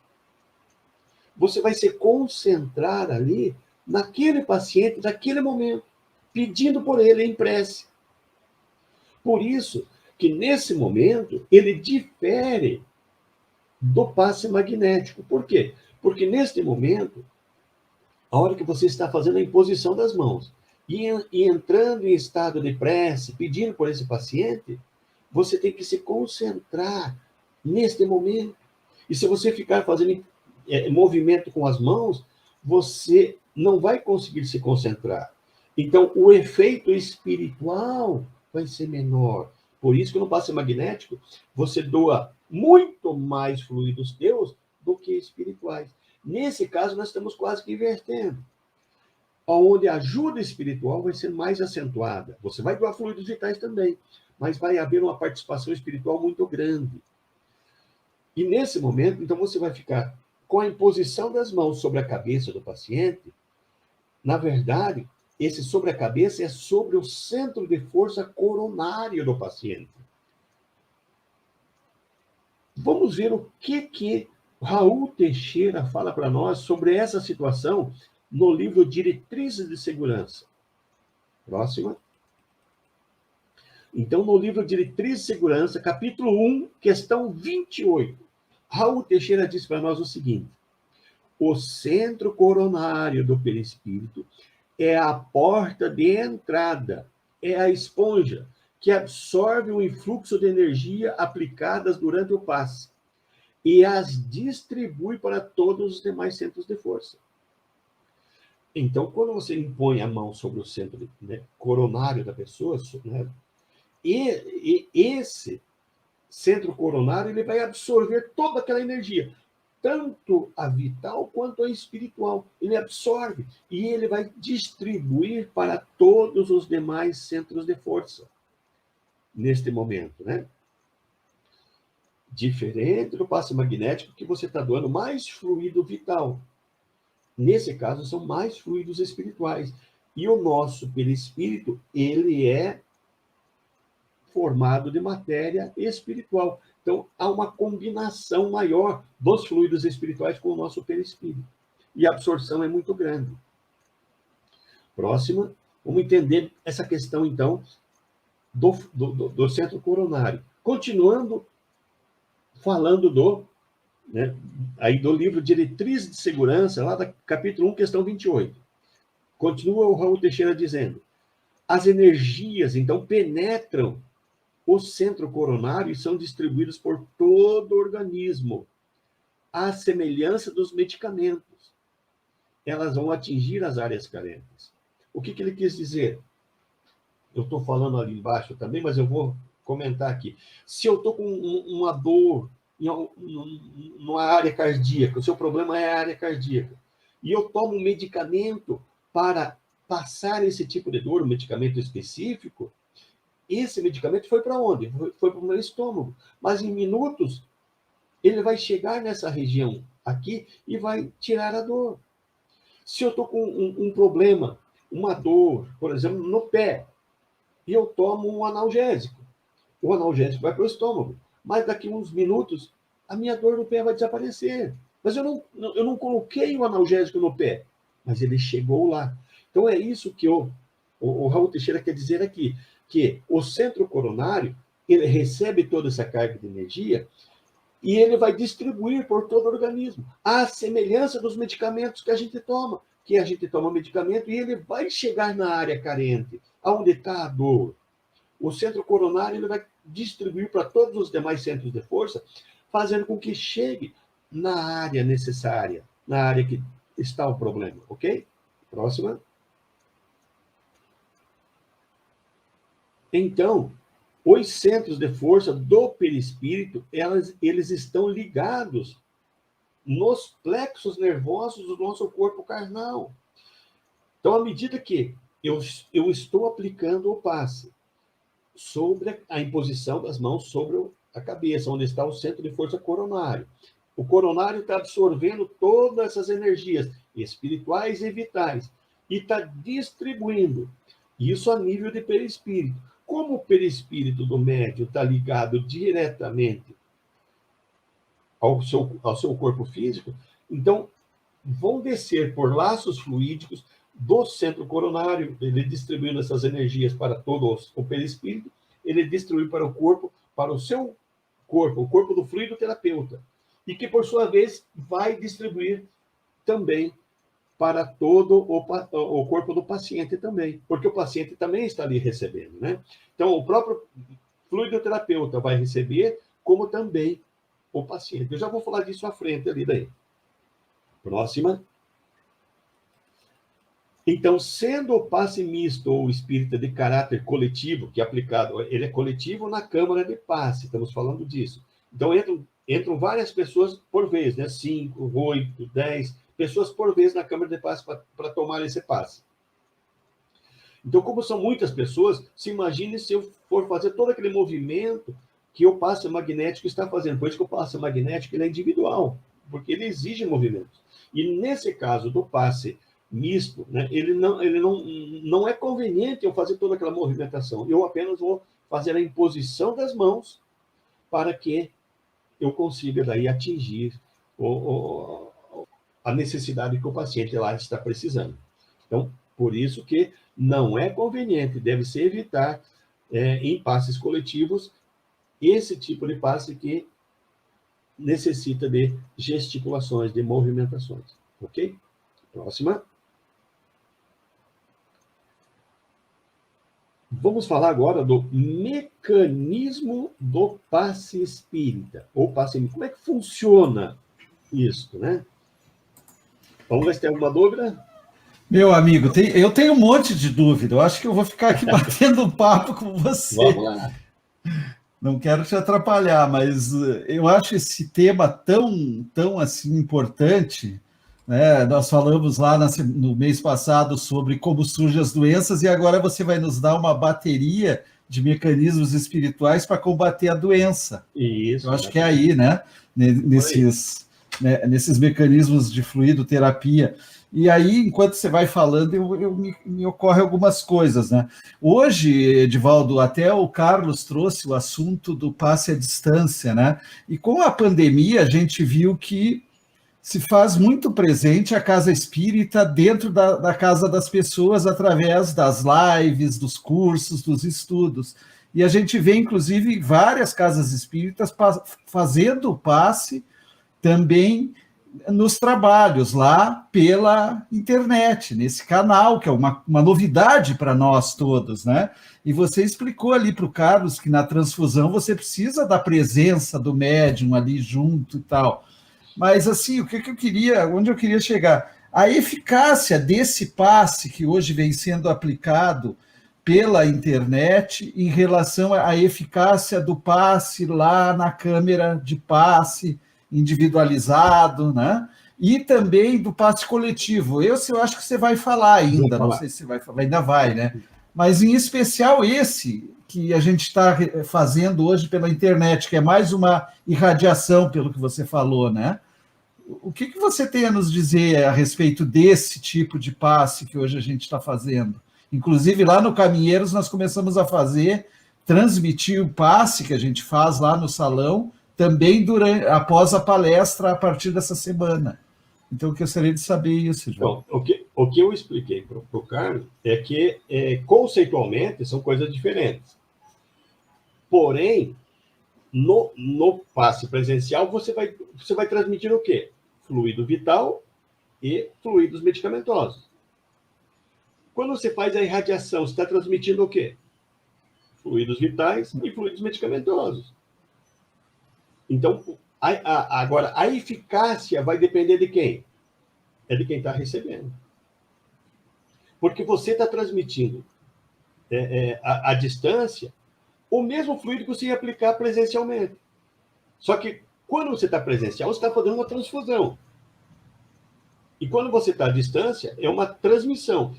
Speaker 1: Você vai se concentrar ali naquele paciente, naquele momento, pedindo por ele em prece. Por isso que, nesse momento, ele difere do passe magnético. Por quê? Porque, neste momento, a hora que você está fazendo a imposição das mãos e entrando em estado de prece, pedindo por esse paciente, você tem que se concentrar neste momento. E se você ficar fazendo movimento com as mãos, você não vai conseguir se concentrar. Então, o efeito espiritual vai ser menor. Por isso que no passe magnético, você doa muito mais fluidos teus do que espirituais. Nesse caso, nós estamos quase que invertendo. Onde a ajuda espiritual vai ser mais acentuada. Você vai doar fluidos vitais também, mas vai haver uma participação espiritual muito grande. E nesse momento, então, você vai ficar com a imposição das mãos sobre a cabeça do paciente. Na verdade, esse sobre a cabeça é sobre o centro de força coronário do paciente. Vamos ver o que Raul Teixeira fala para nós sobre essa situação no livro Diretrizes de Segurança. Próxima. Então, no livro Diretrizes de Segurança, capítulo 1, questão 28, Raul Teixeira diz para nós o seguinte: o centro coronário do perispírito é a porta de entrada, é a esponja que absorve o influxo de energia aplicadas durante o passe e as distribui para todos os demais centros de força. Então, quando você impõe a mão sobre o centro, né, coronário da pessoa, né, e esse centro coronário ele vai absorver toda aquela energia, tanto a vital quanto a espiritual. Ele absorve e ele vai distribuir para todos os demais centros de força neste momento, né? Diferente do passe magnético, que você está doando mais fluido vital. Nesse caso, são mais fluidos espirituais. E o nosso perispírito, ele é formado de matéria espiritual. Então, há uma combinação maior dos fluidos espirituais com o nosso perispírito. E a absorção é muito grande. Próxima, vamos entender essa questão, então, do centro coronário. Continuando falando né, aí do livro Diretrizes de Segurança, lá do capítulo 1, questão 28. Continua o Raul Teixeira dizendo: as energias, então, penetram o centro coronário e são distribuídos por todo o organismo, à semelhança dos medicamentos. Elas vão atingir as áreas carentes. O que ele quis dizer? Eu estou falando ali embaixo também, mas eu vou comentar aqui. Se eu estou com uma dor numa área cardíaca, o seu problema é a área cardíaca, e eu tomo um medicamento para passar esse tipo de dor, um medicamento específico, esse medicamento foi para onde? Foi para o meu estômago. Mas em minutos, ele vai chegar nessa região aqui e vai tirar a dor. Se eu estou com um problema, uma dor, por exemplo, no pé, e eu tomo um analgésico, o analgésico vai para o estômago, mas daqui a uns minutos, a minha dor no pé vai desaparecer. Mas eu não coloquei o analgésico no pé, mas ele chegou lá. Então é isso que o Raul Teixeira quer dizer aqui, que o centro coronário, ele recebe toda essa carga de energia e ele vai distribuir por todo o organismo, à semelhança dos medicamentos que a gente toma. Que a gente toma medicamento e ele vai chegar na área carente, aonde está a dor. O centro coronário ele vai distribuir para todos os demais centros de força, fazendo com que chegue na área necessária, na área que está o problema, ok? Próxima. Então, os centros de força do perispírito, eles estão ligados nos plexos nervosos do nosso corpo carnal. Então, à medida que eu estou aplicando o passe sobre a imposição das mãos sobre a cabeça, onde está o centro de força coronário, o coronário está absorvendo todas essas energias espirituais e vitais e está distribuindo isso a nível de perispírito. Como o perispírito do médium está ligado diretamente ao seu corpo físico, então vão descer por laços fluídicos do centro coronário, ele distribuindo essas energias para todo o perispírito, ele distribui para o corpo, para o seu corpo, o corpo do fluido terapeuta, e que, por sua vez, vai distribuir também para todo o corpo do paciente também, porque o paciente também está ali recebendo, né? Então, o próprio fluido terapeuta vai receber, como também o paciente. Eu já vou falar disso à frente ali daí. Próxima. Então, sendo o passe misto ou espírita de caráter coletivo, que é aplicado, ele é coletivo na câmara de passe, estamos falando disso. Então, entram várias pessoas por vez, né? 5, 8, 10 pessoas por vez na câmara de passe para tomar esse passe. Então, como são muitas pessoas, se imagine se eu for fazer todo aquele movimento que o passe magnético está fazendo. Por isso que o passe magnético ele é individual, porque ele exige movimentos. E nesse caso do passe misto, né, ele não é conveniente eu fazer toda aquela movimentação. Eu apenas vou fazer a imposição das mãos para que eu consiga daí atingir a necessidade que o paciente lá está precisando. Então, por isso que não é conveniente, deve-se evitar em passes coletivos esse tipo de passe que necessita de gesticulações, de movimentações. Ok? Próxima. Vamos falar agora do mecanismo do passe espírita, ou passe. Como é que funciona isso, né? Vamos ver se tem alguma dúvida?
Speaker 2: Meu amigo, eu tenho um monte de dúvida. Eu acho que eu vou ficar aqui batendo um papo com você.
Speaker 1: Vamos lá.
Speaker 2: Não quero te atrapalhar, mas eu acho esse tema tão assim importante, né? Nós falamos lá no mês passado sobre como surgem as doenças e agora você vai nos dar uma bateria de mecanismos espirituais para combater a doença.
Speaker 1: Isso.
Speaker 2: Eu acho que é aí, né? Nesses mecanismos de fluidoterapia. E aí, enquanto você vai falando, me ocorre algumas coisas, né? Hoje, Edivaldo, até o Carlos trouxe o assunto do passe à distância, né? E com a pandemia, a gente viu que se faz muito presente a casa espírita dentro da casa das pessoas através das lives, dos cursos, dos estudos. E a gente vê, inclusive, várias casas espíritas fazendo o passe também nos trabalhos lá pela internet, nesse canal, que é uma novidade para nós todos, né? E você explicou ali para o Carlos que na transfusão você precisa da presença do médium ali junto e tal. Mas, assim, onde eu queria chegar? A eficácia desse passe que hoje vem sendo aplicado pela internet em relação à eficácia do passe lá na câmera de passe individualizado, né? E também do passe coletivo. Eu acho que você vai falar ainda, não sei se você vai falar, ainda vai, né? Mas, em especial, esse que a gente está fazendo hoje pela internet, que é mais uma irradiação, pelo que você falou, né? O que você tem a nos dizer a respeito desse tipo de passe que hoje a gente está fazendo? Inclusive, lá no Caminheiros, nós começamos a transmitir o passe que a gente faz lá no salão, também após a palestra, a partir dessa semana. Então, eu gostaria de saber isso, João.
Speaker 1: Então, o que eu expliquei para o Carlos é que, conceitualmente, são coisas diferentes. Porém, no passe presencial, você vai transmitir o quê? Fluido vital e fluidos medicamentosos. Quando você faz a irradiação, você está transmitindo o quê? Fluidos vitais e fluidos medicamentosos. Então, agora, a eficácia vai depender de quem? É de quem está recebendo. Porque você está transmitindo à distância o mesmo fluido que você ia aplicar presencialmente. Só que, quando você está presencial, você está fazendo uma transfusão. E quando você está à distância, é uma transmissão.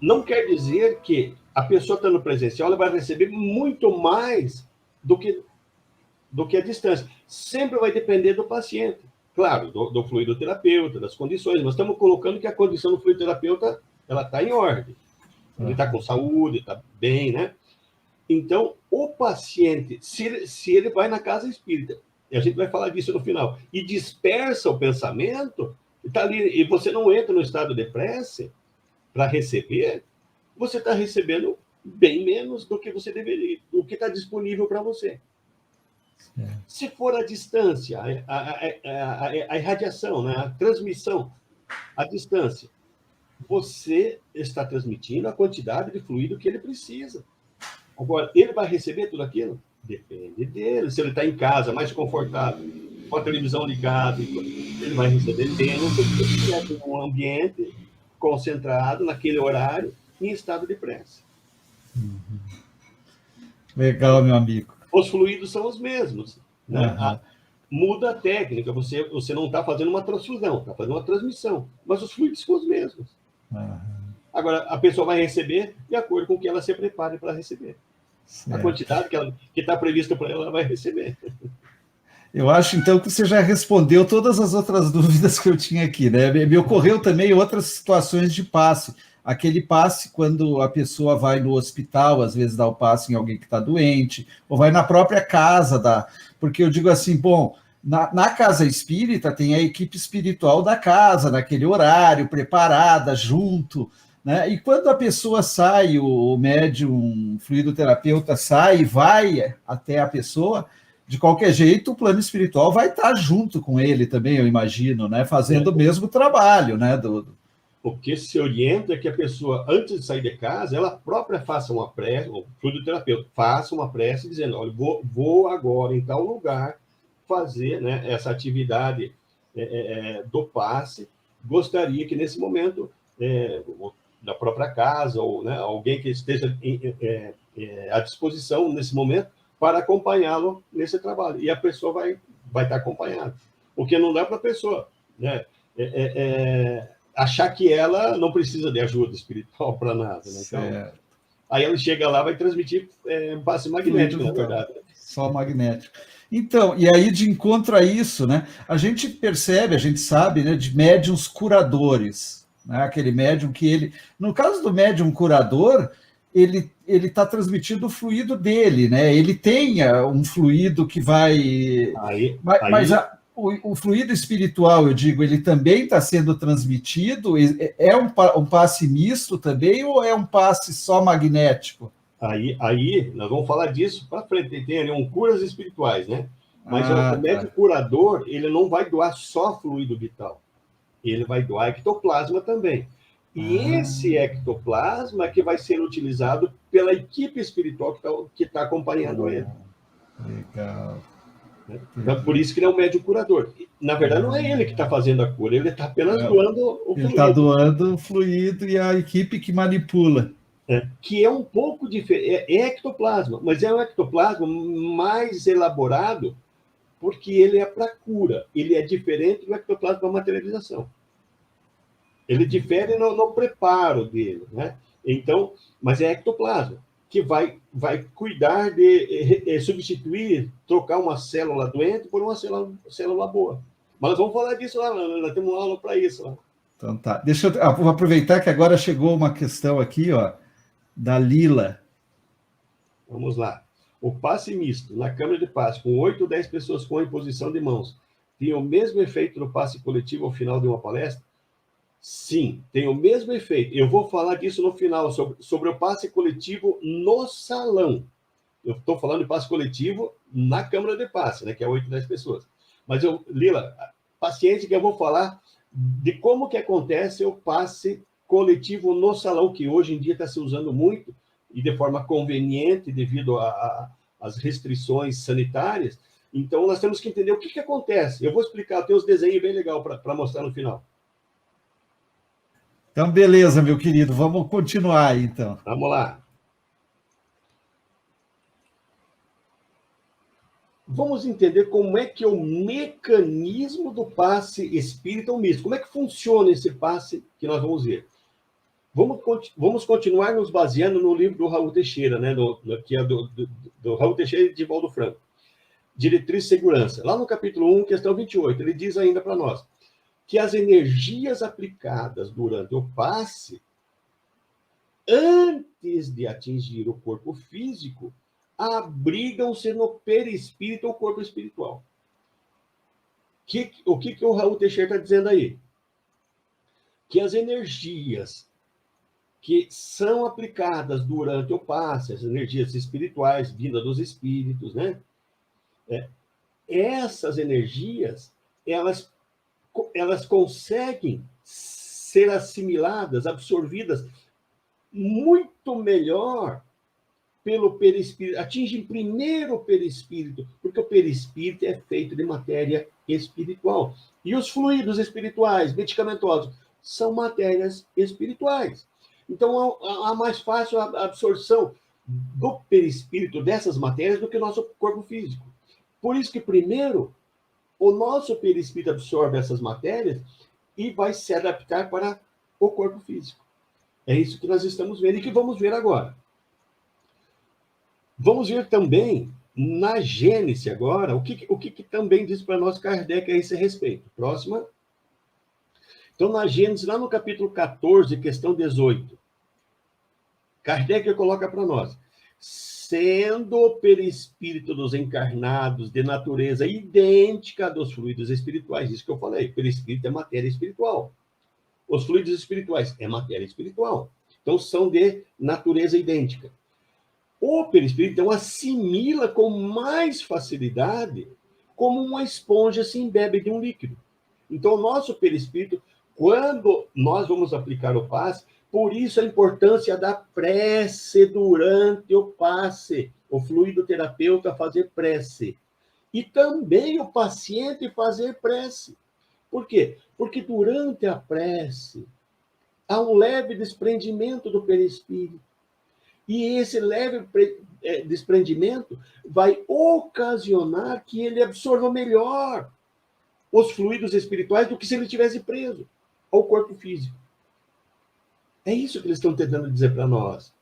Speaker 1: Não quer dizer que a pessoa estando presencial, ela vai receber muito mais do que a distância. Sempre vai depender do paciente. Claro, do fluidoterapeuta, das condições. Nós estamos colocando que a condição do fluidoterapeuta ela está em ordem. Ele está com saúde, está bem, né? Então, o paciente, se ele vai na casa espírita, e a gente vai falar disso no final, e dispersa o pensamento, tá ali, e você não entra no estado de prece para receber, você está recebendo bem menos do que você deveria, do que está disponível para você. Se for a distância, a irradiação, né, a transmissão à distância, você está transmitindo a quantidade de fluido que ele precisa. Agora, ele vai receber tudo aquilo? Depende dele. Se ele está em casa, mais confortável, com a televisão ligada, ele vai receber menos do que se estiver em um ambiente concentrado, naquele horário, em estado de prece.
Speaker 2: Legal, meu amigo.
Speaker 1: Os fluidos são os mesmos. Né? Muda a técnica. Você não está fazendo uma transfusão, está fazendo uma transmissão. Mas os fluidos são os mesmos. Agora, a pessoa vai receber de acordo com o que ela se prepare para receber. Certo. A quantidade que está prevista para ela vai receber.
Speaker 2: Eu acho, então, que você já respondeu todas as outras dúvidas que eu tinha aqui, né? Me ocorreu também outras situações de passe. Aquele passe quando a pessoa vai no hospital, às vezes dá o passe em alguém que está doente, ou vai na própria casa, porque eu digo assim, bom, na casa espírita tem a equipe espiritual da casa, naquele horário, preparada, junto, né? E quando a pessoa sai, o médium, fluidoterapeuta sai e vai até a pessoa, de qualquer jeito, o plano espiritual vai estar junto com ele também, eu imagino, né? Fazendo o mesmo trabalho, né?
Speaker 1: O que se orienta é que a pessoa, antes de sair de casa, ela própria faça uma prece, o fluidoterapeuta faça uma prece dizendo, olha, vou agora em tal lugar fazer, né, essa atividade do passe, gostaria que nesse momento, da própria casa, ou né, alguém que esteja à disposição nesse momento, para acompanhá-lo nesse trabalho. E a pessoa vai estar acompanhada. Porque não dá para a pessoa, né, achar que ela não precisa de ajuda espiritual para nada. Né? Então, aí ela chega lá, vai transmitir passe magnético, na verdade.
Speaker 2: Só magnético. Então, e aí de encontro a isso, né, a gente percebe, a gente sabe, né, de médiuns curadores, né, aquele médium que ele... No caso do médium curador, ele está transmitindo o fluido dele, né? Ele tem um fluido que vai... Mas o fluido espiritual, eu digo, ele também está sendo transmitido? É um passe misto também ou é um passe só magnético?
Speaker 1: Aí nós vamos falar disso para frente. Tem ali curas espirituais, né? Mas o médium curador, ele não vai doar só fluido vital. Ele vai doar ectoplasma também. E esse ectoplasma que vai ser utilizado pela equipe espiritual que tá acompanhando ele.
Speaker 2: Legal.
Speaker 1: Então, por isso que ele é um médium curador. Na verdade, não é ele que está fazendo a cura, ele está apenas doando o fluido.
Speaker 2: Ele está doando o fluido e a equipe que manipula.
Speaker 1: Que é um pouco diferente. É ectoplasma, mas é um ectoplasma mais elaborado porque ele é para cura. Ele é diferente do ectoplasma para materialização. Ele difere no preparo dele, né? Então, mas é ectoplasma, que vai cuidar de substituir, trocar uma célula doente por uma célula boa. Mas nós vamos falar disso lá, nós temos uma aula para isso lá.
Speaker 2: Então tá. Vou aproveitar que agora chegou uma questão aqui, ó, da Lila.
Speaker 1: Vamos lá. O passe misto na câmara de passe, com 8 ou 10 pessoas com a imposição de mãos, tem o mesmo efeito do passe coletivo ao final de uma palestra? Sim, tem o mesmo efeito. Eu vou falar disso no final, sobre o passe coletivo no salão. Eu estou falando de passe coletivo na Câmara de Passe, né, que é 8, 10 pessoas. Mas, Lila, paciente que eu vou falar de como que acontece o passe coletivo no salão, que hoje em dia está se usando muito, e de forma conveniente, devido às restrições sanitárias. Então, nós temos que entender o que acontece. Eu vou explicar, tem uns desenhos bem legais para mostrar no final.
Speaker 2: Então, beleza, meu querido, vamos continuar aí, então.
Speaker 1: Vamos lá. Vamos entender como é que é o mecanismo do passe espírita ou místico. Como é que funciona esse passe que nós vamos ver? Vamos continuar nos baseando no livro do Raul Teixeira, né? Que é do Raul Teixeira e de Valdo Franco. Diretriz de Segurança. Lá no capítulo 1, questão 28, ele diz ainda para nós que as energias aplicadas durante o passe, antes de atingir o corpo físico, abrigam-se no perispírito ou corpo espiritual. O que o Raul Teixeira está dizendo aí? Que as energias que são aplicadas durante o passe, as energias espirituais, vinda dos espíritos, né? Essas energias, elas conseguem ser assimiladas, absorvidas muito melhor pelo perispírito, atingem primeiro o perispírito, porque o perispírito é feito de matéria espiritual. E os fluidos espirituais, medicamentosos, são matérias espirituais. Então, há mais fácil a absorção do perispírito dessas matérias do que o nosso corpo físico. Por isso que, primeiro, o nosso perispírito absorve essas matérias e vai se adaptar para o corpo físico. É isso que nós estamos vendo e que vamos ver agora. Vamos ver também, na Gênese agora, o que também diz para nós Kardec a esse respeito. Próxima. Então, na Gênese, lá no capítulo 14, questão 18, Kardec coloca para nós: sendo o perispírito dos encarnados de natureza idêntica dos fluidos espirituais, isso que eu falei, perispírito é matéria espiritual. Os fluidos espirituais é matéria espiritual. Então, são de natureza idêntica. O perispírito, então, assimila com mais facilidade como uma esponja se embebe de um líquido. Então, o nosso perispírito, quando nós vamos aplicar o passe, por isso a importância da prece durante o passe. O fluido terapeuta fazer prece. E também o paciente fazer prece. Por quê? Porque durante a prece há um leve desprendimento do perispírito. E esse leve desprendimento vai ocasionar que ele absorva melhor os fluidos espirituais do que se ele estivesse preso ao corpo físico. É isso que eles estão tentando dizer para nós.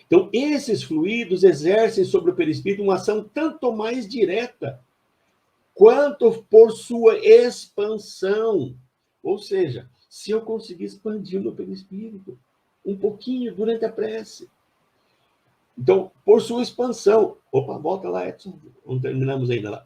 Speaker 1: Então, esses fluidos exercem sobre o perispírito uma ação tanto mais direta quanto por sua expansão. Ou seja, se eu conseguir expandir o meu perispírito um pouquinho durante a prece. Então, por sua expansão. Opa, volta lá, Edson. Não terminamos ainda lá.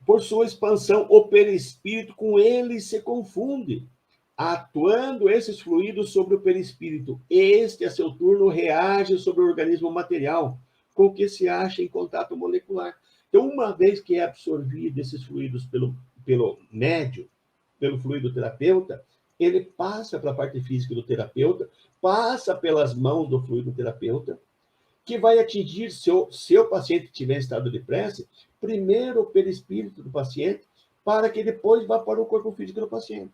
Speaker 1: Por sua expansão, o perispírito com ele se confunde, atuando esses fluidos sobre o perispírito. Este, a seu turno, reage sobre o organismo material, com o que se acha em contato molecular. Então, uma vez que é absorvido esses fluidos pelo médium, pelo fluido terapeuta, ele passa para a parte física do terapeuta, passa pelas mãos do fluido terapeuta, que vai atingir, se o paciente tiver em estado de prece, primeiro o perispírito do paciente, para que depois vá para o corpo físico do paciente.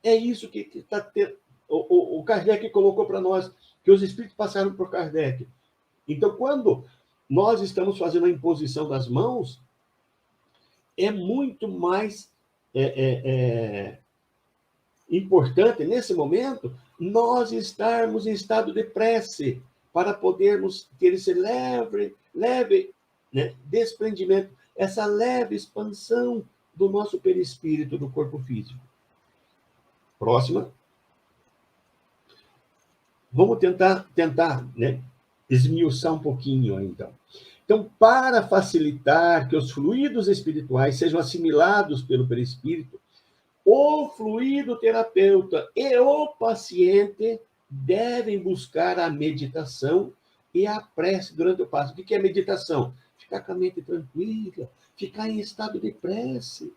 Speaker 1: É isso que o Kardec colocou para nós, que os espíritos passaram por Kardec. Então, quando nós estamos fazendo a imposição das mãos, é muito mais importante, nesse momento, nós estarmos em estado de prece, para podermos ter esse leve né, desprendimento, essa leve expansão do nosso perispírito, do corpo físico. Próxima. Vamos tentar né, esmiuçar um pouquinho, então. Então, para facilitar que os fluidos espirituais sejam assimilados pelo perispírito, o fluido terapeuta e o paciente devem buscar a meditação e a prece durante o passe. O que é meditação? Ficar com a mente tranquila, ficar em estado de prece.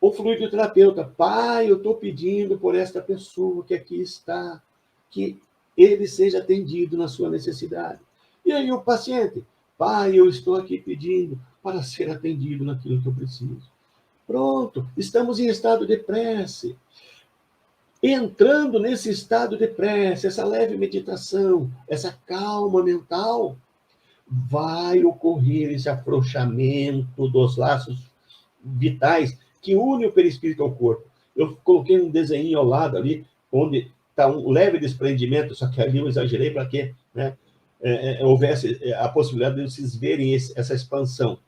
Speaker 1: O fluido terapeuta, Pai, eu estou pedindo por esta pessoa que aqui está, que ele seja atendido na sua necessidade. E aí o paciente, Pai, eu estou aqui pedindo para ser atendido naquilo que eu preciso. Pronto, estamos em estado de prece. Entrando nesse estado de prece, essa leve meditação, essa calma mental, vai ocorrer esse afrouxamento dos laços vitais que une o perispírito ao corpo. Eu coloquei um desenho ao lado ali, onde está um leve desprendimento, só que ali eu exagerei para que, né, houvesse a possibilidade de vocês verem essa expansão.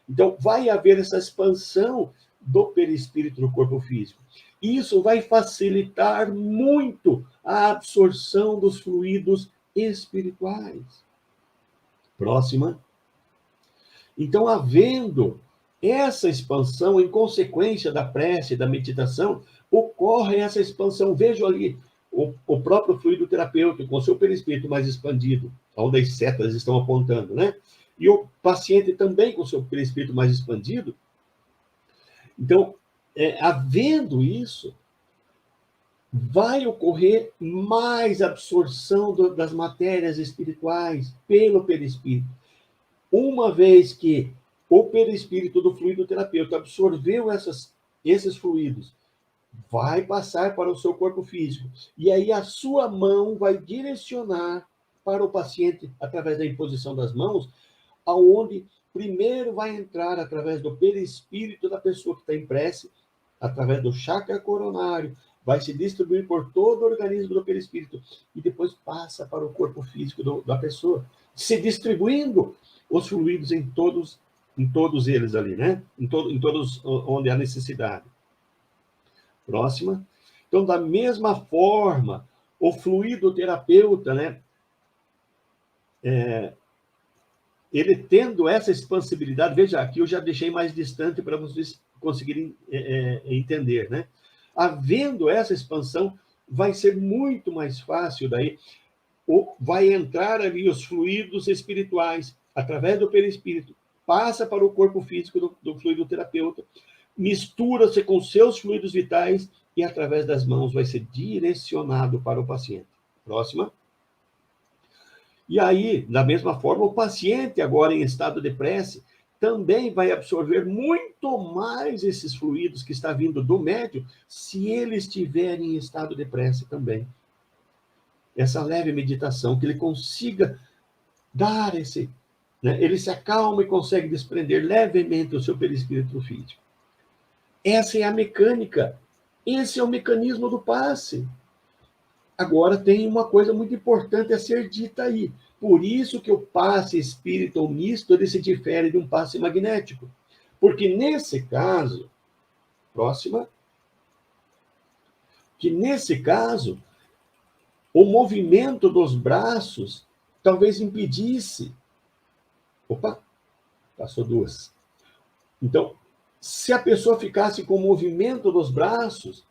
Speaker 1: Então, vai haver essa expansão do perispírito no corpo físico. Isso vai facilitar muito a absorção dos fluidos espirituais. Próxima. Então, havendo essa expansão, em consequência da prece, da meditação, ocorre essa expansão. Vejo ali o próprio fluido terapêutico, com o seu perispírito mais expandido, onde as setas estão apontando, né? E o paciente também com o seu perispírito mais expandido. Então, havendo isso, vai ocorrer mais absorção das matérias espirituais pelo perispírito. Uma vez que o perispírito do fluido terapêutico absorveu esses fluidos, vai passar para o seu corpo físico. E aí a sua mão vai direcionar para o paciente, através da imposição das mãos, aonde primeiro vai entrar através do perispírito da pessoa que está em prece, através do chakra coronário, vai se distribuir por todo o organismo do perispírito e depois passa para o corpo físico da pessoa, se distribuindo os fluidos em todos eles ali, né? Em todos onde há necessidade. Próxima. Então, da mesma forma, o fluido terapeuta, né? Ele tendo essa expansibilidade, veja, aqui eu já deixei mais distante para vocês conseguirem entender, né? Havendo essa expansão, vai ser muito mais fácil daí, vai entrar ali os fluidos espirituais, através do perispírito, passa para o corpo físico do fluido terapeuta, mistura-se com seus fluidos vitais e, através das mãos, vai ser direcionado para o paciente. Próxima. E aí, da mesma forma, o paciente, agora em estado de prece, também vai absorver muito mais esses fluidos que está vindo do médium, se ele estiver em estado de prece também. Essa leve meditação, que ele consiga dar né, ele se acalma e consegue desprender levemente o seu perispírito físico. Essa é a mecânica. Esse é o mecanismo do passe. Agora, tem uma coisa muito importante a ser dita aí. Por isso que o passe espírita ou misto, ele se difere de um passe magnético. Porque nesse caso, próxima, que nesse caso, o movimento dos braços talvez impedisse. Opa, passou duas. Então, se a pessoa ficasse com o movimento dos braços,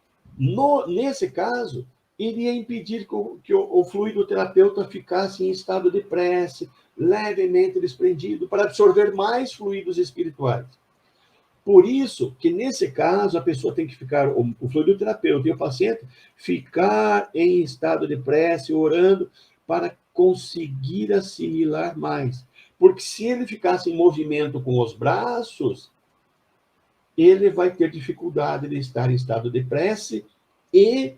Speaker 1: nesse caso, iria impedir que o fluido terapeuta ficasse em estado de prece, levemente desprendido, para absorver mais fluidos espirituais. Por isso que, nesse caso, a pessoa tem que ficar, o fluido terapeuta e o paciente, ficar em estado de prece, orando, para conseguir assimilar mais. Porque se ele ficasse em movimento com os braços, ele vai ter dificuldade de estar em estado de prece e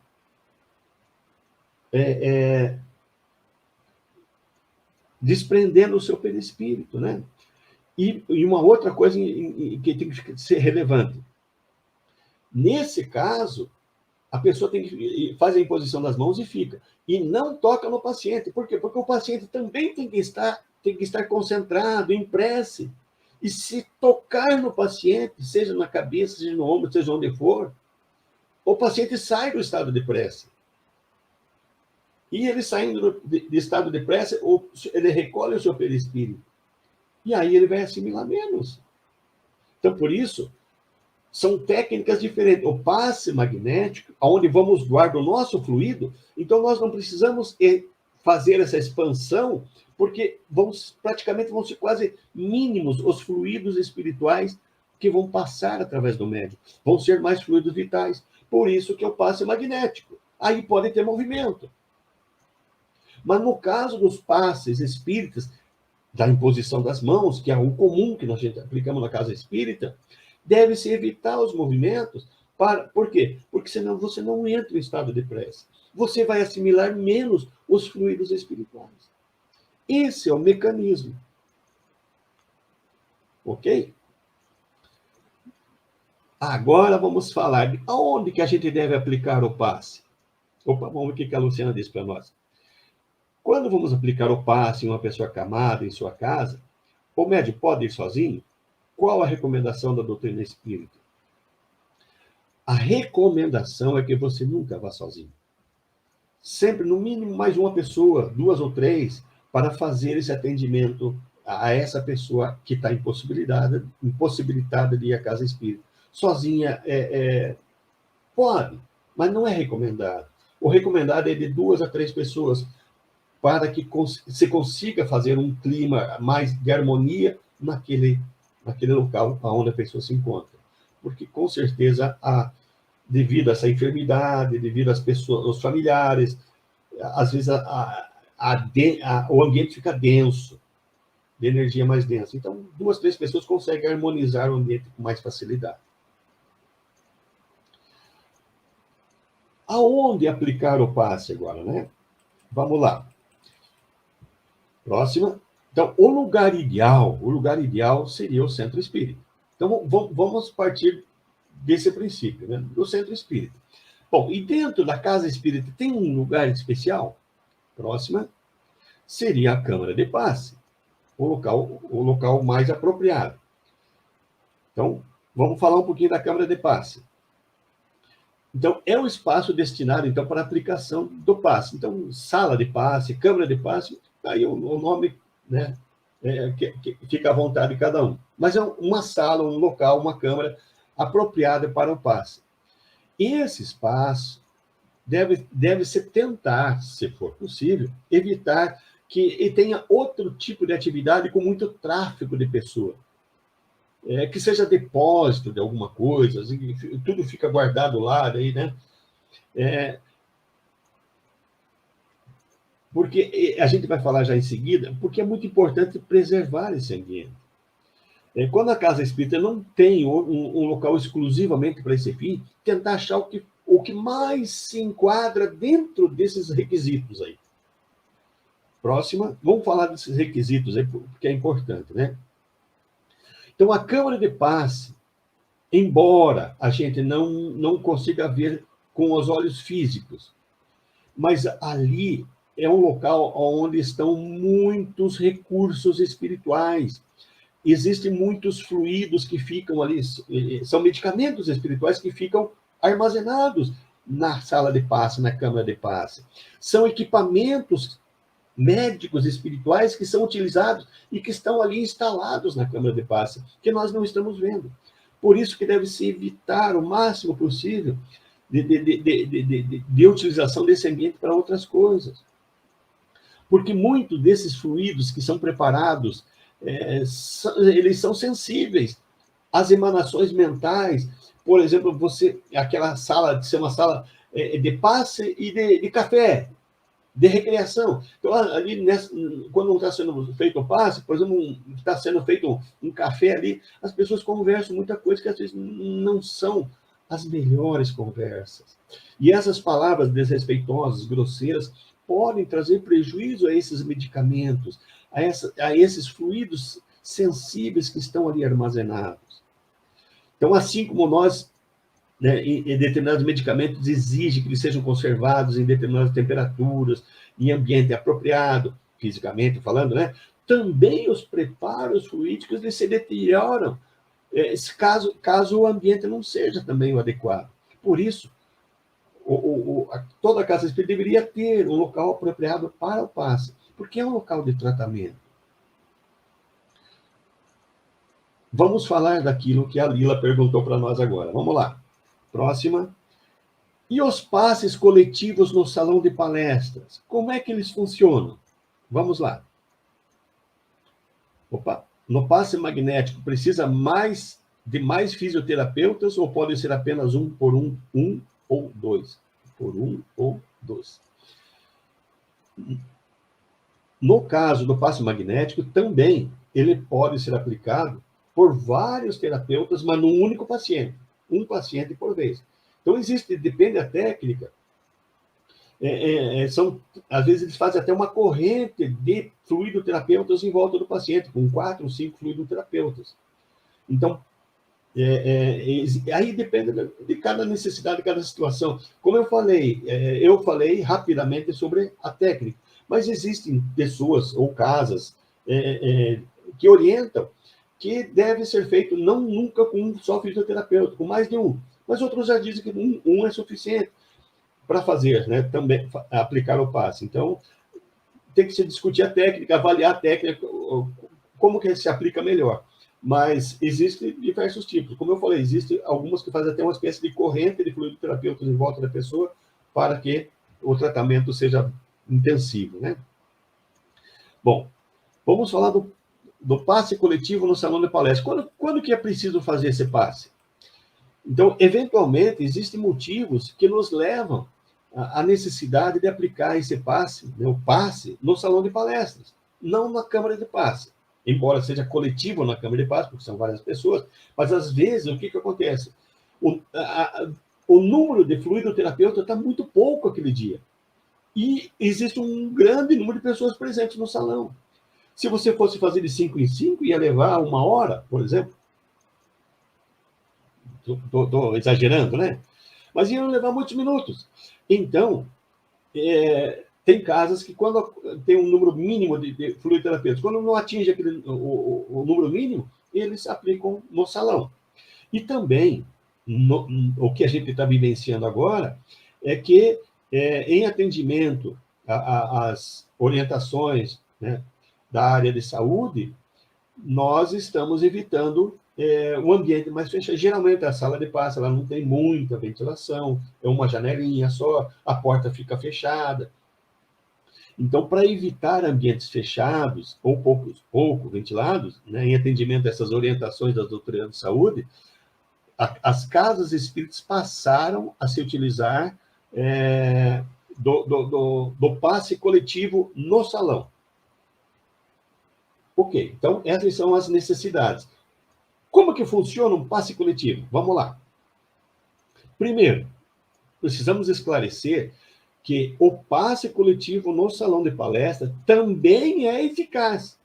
Speaker 1: desprendendo o seu perispírito, né? E uma outra coisa que tem que ser relevante. Nesse caso, a pessoa tem que fazer a imposição das mãos e fica. E não toca no paciente. Por quê? Porque o paciente também tem que estar concentrado em prece. E se tocar no paciente, seja na cabeça, seja no ombro, seja onde for, o paciente sai do estado de prece. E ele saindo de estado de prece, ele recolhe o seu perispírito. E aí ele vai assimilar menos. Então, por isso, são técnicas diferentes. O passe magnético, onde vamos doar do nosso fluido, então nós não precisamos fazer essa expansão, porque praticamente vão ser quase mínimos os fluidos espirituais que vão passar através do médium. Vão ser mais fluidos vitais. Por isso que o passe é magnético. Aí pode ter movimento. Mas no caso dos passes espíritas, da imposição das mãos, que é o comum que nós aplicamos na casa espírita, deve-se evitar os movimentos. Por quê? Porque senão você não entra em estado de prece. Você vai assimilar menos os fluidos espirituais. Esse é o mecanismo. Ok? Agora vamos falar de aonde que a gente deve aplicar o passe. Opa, vamos ver o que a Luciana disse para nós. Quando vamos aplicar o passe em uma pessoa acamada em sua casa, o médium pode ir sozinho? Qual a recomendação da doutrina espírita? A recomendação é que você nunca vá sozinho. Sempre, no mínimo, mais uma pessoa, 2 ou 3, para fazer esse atendimento a essa pessoa que está impossibilitada de ir à casa espírita. Sozinha pode, mas não é recomendado. O recomendado é de 2 a 3 pessoas, para que se consiga fazer um clima mais de harmonia naquele local onde a pessoa se encontra. Porque, com certeza, devido a essa enfermidade, devido às pessoas, aos familiares, às vezes o ambiente fica denso, de energia mais densa. Então, 2, 3 pessoas conseguem harmonizar o ambiente com mais facilidade. Aonde aplicar o passe agora, né? Vamos lá. Próxima. Então, o lugar ideal seria o centro espírita. Então, vamos partir desse princípio, né? Do centro espírita. Bom, e dentro da casa espírita tem um lugar especial? Próxima. Seria a câmara de passe, o local mais apropriado. Então, vamos falar um pouquinho da câmara de passe. Então, é o espaço destinado, então, para a aplicação do passe. Então, sala de passe, câmara de passe, aí o nome, né, que fica à vontade de cada um. Mas é uma sala, um local, uma câmara apropriada para o passe. E esse espaço deve-se tentar, se for possível, evitar que tenha outro tipo de atividade com muito tráfego de pessoa. Que seja depósito de alguma coisa, assim, tudo fica guardado lá, daí, né? Porque a gente vai falar já em seguida, porque é muito importante preservar esse ambiente. Quando a casa espírita não tem um local exclusivamente para esse fim, tentar achar o que mais se enquadra dentro desses requisitos aí. Próxima, vamos falar desses requisitos aí, porque é importante, né? Então, a câmara de passe, embora a gente não consiga ver com os olhos físicos, mas ali é um local onde estão muitos recursos espirituais. Existem muitos fluidos que ficam ali, são medicamentos espirituais que ficam armazenados na sala de passe, na câmara de passe. São equipamentos médicos espirituais que são utilizados e que estão ali instalados na câmara de passe, que nós não estamos vendo. Por isso que deve-se evitar o máximo possível de utilização desse ambiente para outras coisas. Porque muitos desses fluidos que são preparados, eles são sensíveis às emanações mentais. Por exemplo, aquela sala de ser uma sala de passe e de café, de recreação. Então, ali, quando está sendo feito o passe, por exemplo, está sendo feito um café ali, as pessoas conversam muita coisa que às vezes não são as melhores conversas. E essas palavras desrespeitosas, grosseiras, podem trazer prejuízo a esses medicamentos, a esses fluidos sensíveis que estão ali armazenados. Então, assim como nós, né, em determinados medicamentos, exige que eles sejam conservados em determinadas temperaturas, em ambiente apropriado, fisicamente falando, né? Também os preparos fluídicos eles se deterioram, caso o ambiente não seja também o adequado. Por isso, toda casa espírita deveria ter um local apropriado para o passe, porque é um local de tratamento. Vamos falar daquilo que a Lila perguntou para nós agora. Vamos lá. Próxima. E os passes coletivos no salão de palestras? Como é que eles funcionam? Vamos lá. Opa. No passe magnético, precisa de mais fisioterapeutas ou pode ser apenas um por um ou dois? Por um ou dois. No caso do passe magnético, também ele pode ser aplicado por vários terapeutas, mas num único paciente. Um paciente por vez. Então, depende da técnica. Às vezes, eles fazem até uma corrente de fluidoterapeutas em volta do paciente, com 4 ou 5 fluidoterapeutas. Então, aí depende de cada necessidade, de cada situação. Como eu falei rapidamente sobre a técnica, mas existem pessoas ou casas que orientam que deve ser feito nunca com um só fisioterapeuta, com mais de um. Mas outros já dizem que um é suficiente para fazer, né, também aplicar o passe. Então, tem que se discutir a técnica, avaliar a técnica, como que se aplica melhor. Mas existem diversos tipos. Como eu falei, existem algumas que fazem até uma espécie de corrente de fluidoterapeutas em volta da pessoa para que o tratamento seja intensivo, né? Bom, vamos falar do passe coletivo no salão de palestra. Quando que é preciso fazer esse passe? Então, eventualmente, existem motivos que nos levam à necessidade de aplicar esse passe, né, o passe, no salão de palestras, não na câmara de passe. Embora seja coletivo na câmara de passe, porque são várias pessoas, mas às vezes o que acontece? O número de fluidoterapeuta está muito pouco aquele dia. E existe um grande número de pessoas presentes no salão. Se você fosse fazer de 5 em 5, ia levar 1 hora, por exemplo. Estou exagerando, né? Mas iam levar muitos minutos. Então, tem casas que, quando tem um número mínimo de fluidoterapeutas, quando não atinge o número mínimo, eles aplicam no salão. E também, o que a gente está vivenciando agora é que, em atendimento às orientações, né, da área de saúde, nós estamos evitando um ambiente mais fechado. Geralmente, a sala de passe ela não tem muita ventilação, é uma janelinha só, a porta fica fechada. Então, para evitar ambientes fechados ou pouco ventilados, né, em atendimento a essas orientações das doutrinas de saúde, as casas espíritas passaram a se utilizar do passe coletivo no salão. Ok, então essas são as necessidades. Como que funciona um passe coletivo? Vamos lá. Primeiro, precisamos esclarecer que o passe coletivo no salão de palestra também é eficaz.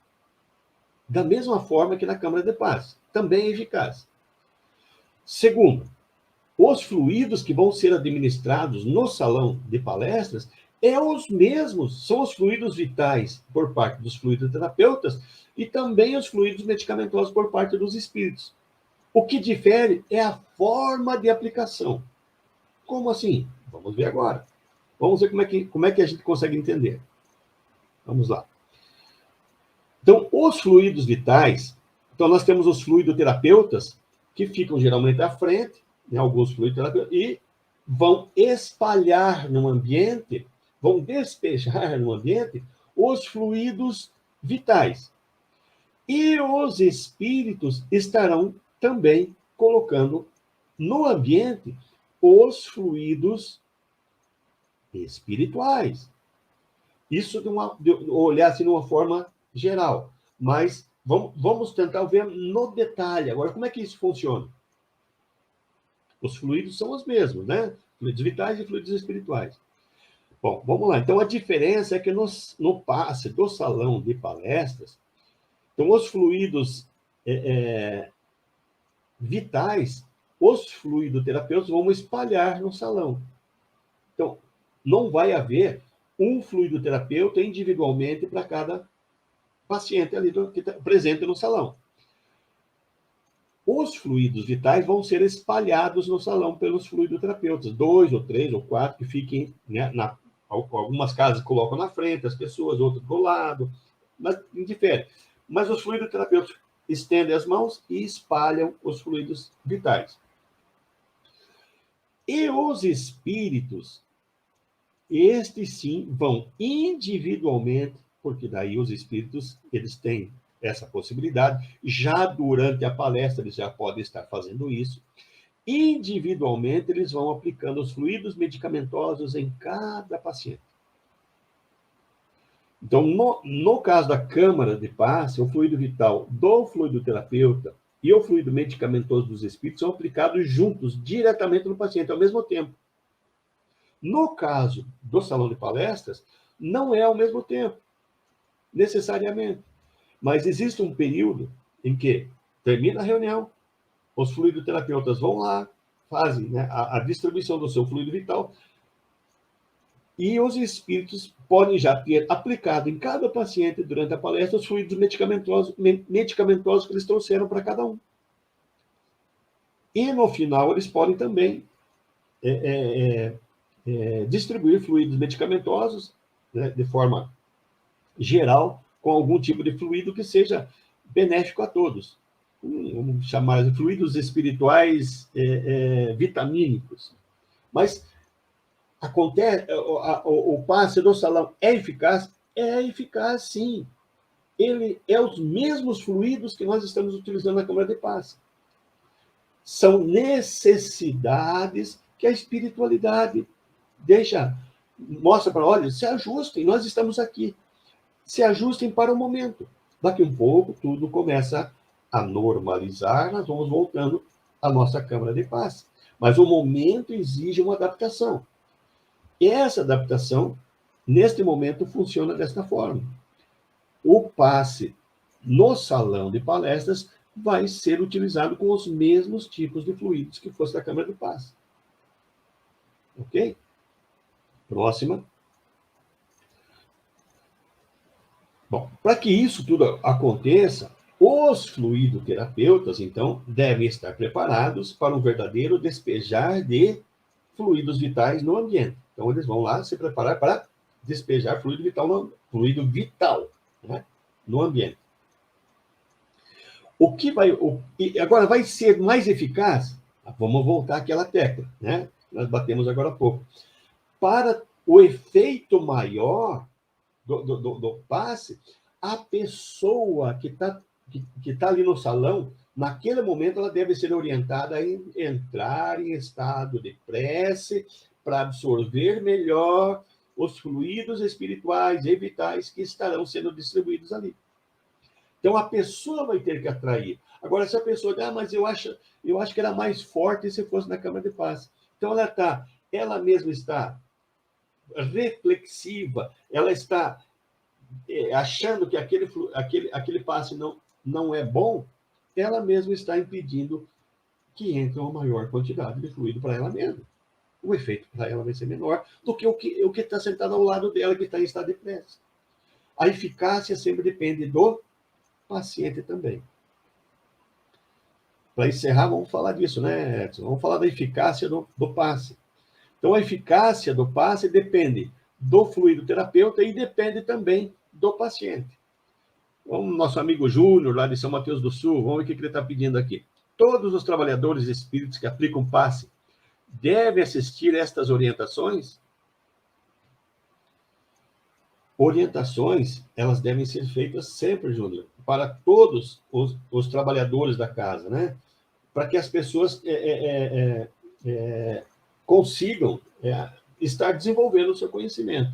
Speaker 1: Da mesma forma que na câmara de passe. Também é eficaz. Segundo, os fluidos que vão ser administrados no salão de palestras os mesmos, são os fluidos vitais por parte dos fluidoterapeutas e também os fluidos medicamentosos por parte dos espíritos. O que difere é a forma de aplicação. Como assim? Vamos ver agora. Vamos ver como é que a gente consegue entender. Vamos lá. Então, os fluidos vitais, então nós temos os fluidoterapeutas, que ficam geralmente à frente, né, alguns fluidoterapeutas, e vão espalhar no ambiente, vão despejar no ambiente os fluidos vitais. E os espíritos estarão também colocando no ambiente os fluidos espirituais. Isso de olhar assim de uma forma geral. Mas vamos tentar ver no detalhe. Agora, como é que isso funciona? Os fluidos são os mesmos, né? Fluidos vitais e fluidos espirituais. Bom, vamos lá. Então, a diferença é que no passe do salão de palestras, então, os fluidos vitais, os fluidoterapeutas vão espalhar no salão. Então, não vai haver um fluidoterapeuta individualmente para cada paciente ali que está presente no salão. Os fluidos vitais vão ser espalhados no salão pelos fluidoterapeutas, 2 ou 3 ou 4 que fiquem, né, algumas casas colocam na frente as pessoas, outras do lado, mas indifere. Mas os fluidoterapeutas estendem as mãos e espalham os fluidos vitais. E os espíritos, estes sim, vão individualmente, porque daí os espíritos, eles têm essa possibilidade, já durante a palestra eles já podem estar fazendo isso, individualmente eles vão aplicando os fluidos medicamentosos em cada paciente. Então, no caso da câmara de passe, o fluido vital do fluido terapeuta e o fluido medicamentoso dos espíritos são aplicados juntos, diretamente no paciente, ao mesmo tempo. No caso do salão de palestras, não é ao mesmo tempo, necessariamente. Mas existe um período em que termina a reunião, os fluidoterapeutas vão lá, fazem, né, a distribuição do seu fluido vital, e os espíritos podem já ter aplicado em cada paciente, durante a palestra, os fluidos medicamentosos que eles trouxeram para cada um. E, no final, eles podem também distribuir fluidos medicamentosos, né, de forma geral, com algum tipo de fluido que seja benéfico a todos. Vamos chamar de fluidos espirituais vitamínicos. Mas acontece, o passe do salão é eficaz? É eficaz, sim. Ele é os mesmos fluidos que nós estamos utilizando na câmara de passe. São necessidades que a espiritualidade mostra para, olha, se ajustem, nós estamos aqui. Se ajustem para o momento. Daqui um pouco, tudo começa a normalizar, nós vamos voltando à nossa câmara de passe. Mas o momento exige uma adaptação. E essa adaptação, neste momento, funciona desta forma. O passe no salão de palestras vai ser utilizado com os mesmos tipos de fluidos que fosse da câmara de passe. Ok? Próxima. Bom, para que isso tudo aconteça, os fluidoterapeutas, então, devem estar preparados para um verdadeiro despejar de fluidos vitais no ambiente. Então, eles vão lá se preparar para despejar fluido vital, né, no ambiente. Agora, vai ser mais eficaz? Vamos voltar àquela tecla, né? Nós batemos agora há pouco. Para o efeito maior do passe, a pessoa que tá ali no salão, naquele momento, ela deve ser orientada a entrar em estado de prece para absorver melhor os fluidos espirituais e vitais que estarão sendo distribuídos ali. Então, a pessoa vai ter que atrair. Agora, se a pessoa diz, mas eu acho que era mais forte se fosse na câmara de passe. Então, ela mesma está reflexiva, ela está achando que aquele passe não é bom, ela mesma está impedindo que entre uma maior quantidade de fluido para ela mesma. O efeito para ela vai ser menor do que o que está sentado ao lado dela, que está em estado de prece. A eficácia sempre depende do paciente também. Para encerrar, vamos falar disso, né, Edson? Vamos falar da eficácia do passe. Então, a eficácia do passe depende do fluido terapeuta e depende também do paciente. Vamos, nosso amigo Júnior, lá de São Mateus do Sul, vamos ver o que ele está pedindo aqui. Todos os trabalhadores espíritos que aplicam passe devem assistir estas orientações? Orientações, elas devem ser feitas sempre, Júnior, para todos os trabalhadores da casa, né? Para que as pessoas consigam estar desenvolvendo o seu conhecimento.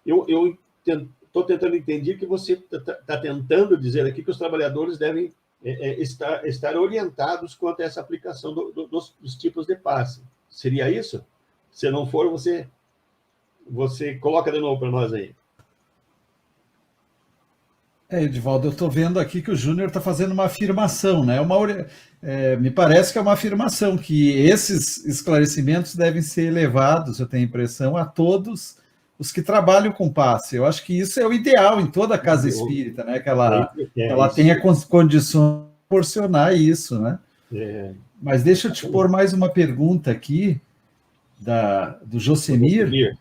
Speaker 1: Eu estou tentando entender que você está tentando dizer aqui que os trabalhadores devem estar orientados quanto a essa aplicação dos tipos de passe. Seria isso? Se não for, você coloca de novo para nós aí.
Speaker 2: Edivaldo, eu estou vendo aqui que o Júnior está fazendo uma afirmação, né? Me parece que é uma afirmação, que esses esclarecimentos devem ser levados, eu tenho a impressão, a todos os que trabalham com passe. Eu acho que isso é o ideal em toda casa espírita, né? Que ela tenha condições de proporcionar isso, né? Mas deixa eu te pôr mais uma pergunta aqui, do Josemir.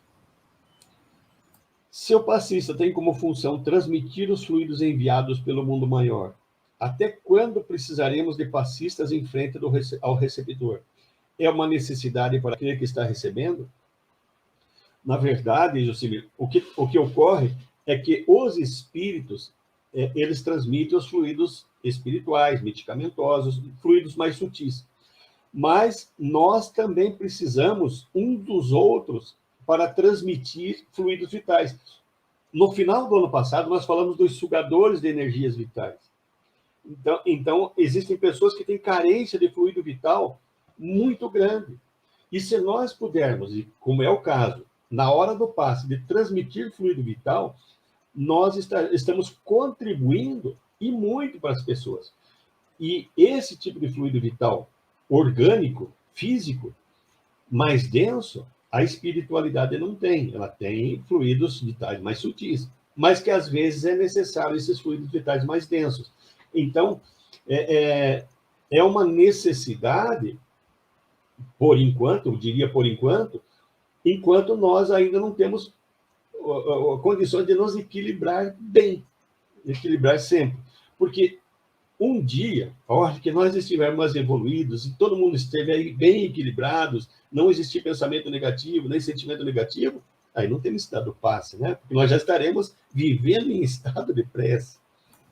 Speaker 1: Se o passista tem como função transmitir os fluidos enviados pelo mundo maior, até quando precisaremos de passistas em frente ao receptor? é uma necessidade para aquele que está recebendo? Na verdade, Jocimir, o que ocorre é que os espíritos, eles transmitem os fluidos espirituais, medicamentosos, fluidos mais sutis. Mas nós também precisamos um dos outros para transmitir fluidos vitais. No final do ano passado, nós falamos dos sugadores de energias vitais. Então, existem pessoas que têm carência de fluido vital muito grande. E se nós pudermos, e como é o caso, na hora do passe, de transmitir fluido vital, nós estamos contribuindo e muito para as pessoas. E esse tipo de fluido vital orgânico, físico, mais denso, a espiritualidade não tem. Ela tem fluidos vitais mais sutis, mas que às vezes é necessário esses fluidos vitais mais densos. Então, é uma necessidade, por enquanto, eu diria por enquanto nós ainda não temos condições de nos equilibrar bem, equilibrar sempre. Porque um dia, a hora que nós estivermos mais evoluídos e todo mundo estiver aí bem equilibrados, não existir pensamento negativo, nem sentimento negativo, aí não temos estado passe, né? Porque nós já estaremos vivendo em estado de prece.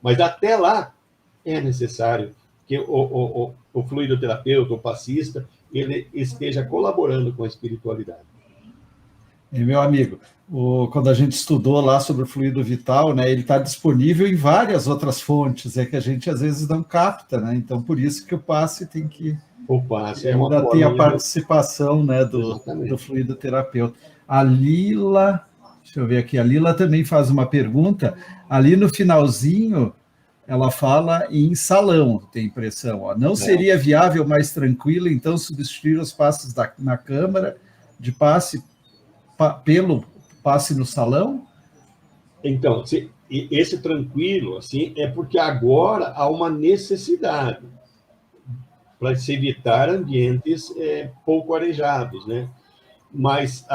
Speaker 1: Mas até lá é necessário que o fluidoterapeuta, o passista, ele esteja colaborando com a espiritualidade.
Speaker 2: E, meu amigo, quando a gente estudou lá sobre o fluido vital, né, ele está disponível em várias outras fontes, é que a gente às vezes não capta, né? Então, por isso que o passe tem que...
Speaker 1: O passe
Speaker 2: ainda
Speaker 1: uma
Speaker 2: tem a participação, né, do fluido terapeuta. A Lila, deixa eu ver aqui, a Lila também faz uma pergunta, ali no finalzinho, ela fala em salão, tem impressão. Ó. Não seria viável, mais tranquilo, então, substituir os passes na câmara de passe pelo passe no salão?
Speaker 1: Então, esse tranquilo, assim, é porque agora há uma necessidade para se evitar ambientes pouco arejados, né? Mas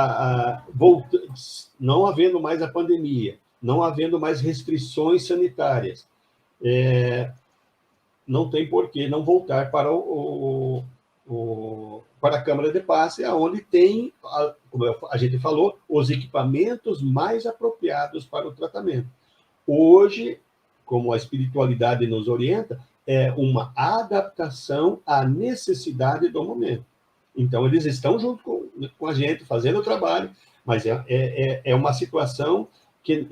Speaker 1: não havendo mais a pandemia, não havendo mais restrições sanitárias, não tem por que não voltar para para a câmara de passe, onde tem, como a gente falou, os equipamentos mais apropriados para o tratamento. Hoje, como a espiritualidade nos orienta, é uma adaptação à necessidade do momento. Então, eles estão junto com a gente, fazendo o trabalho, mas é uma situação que,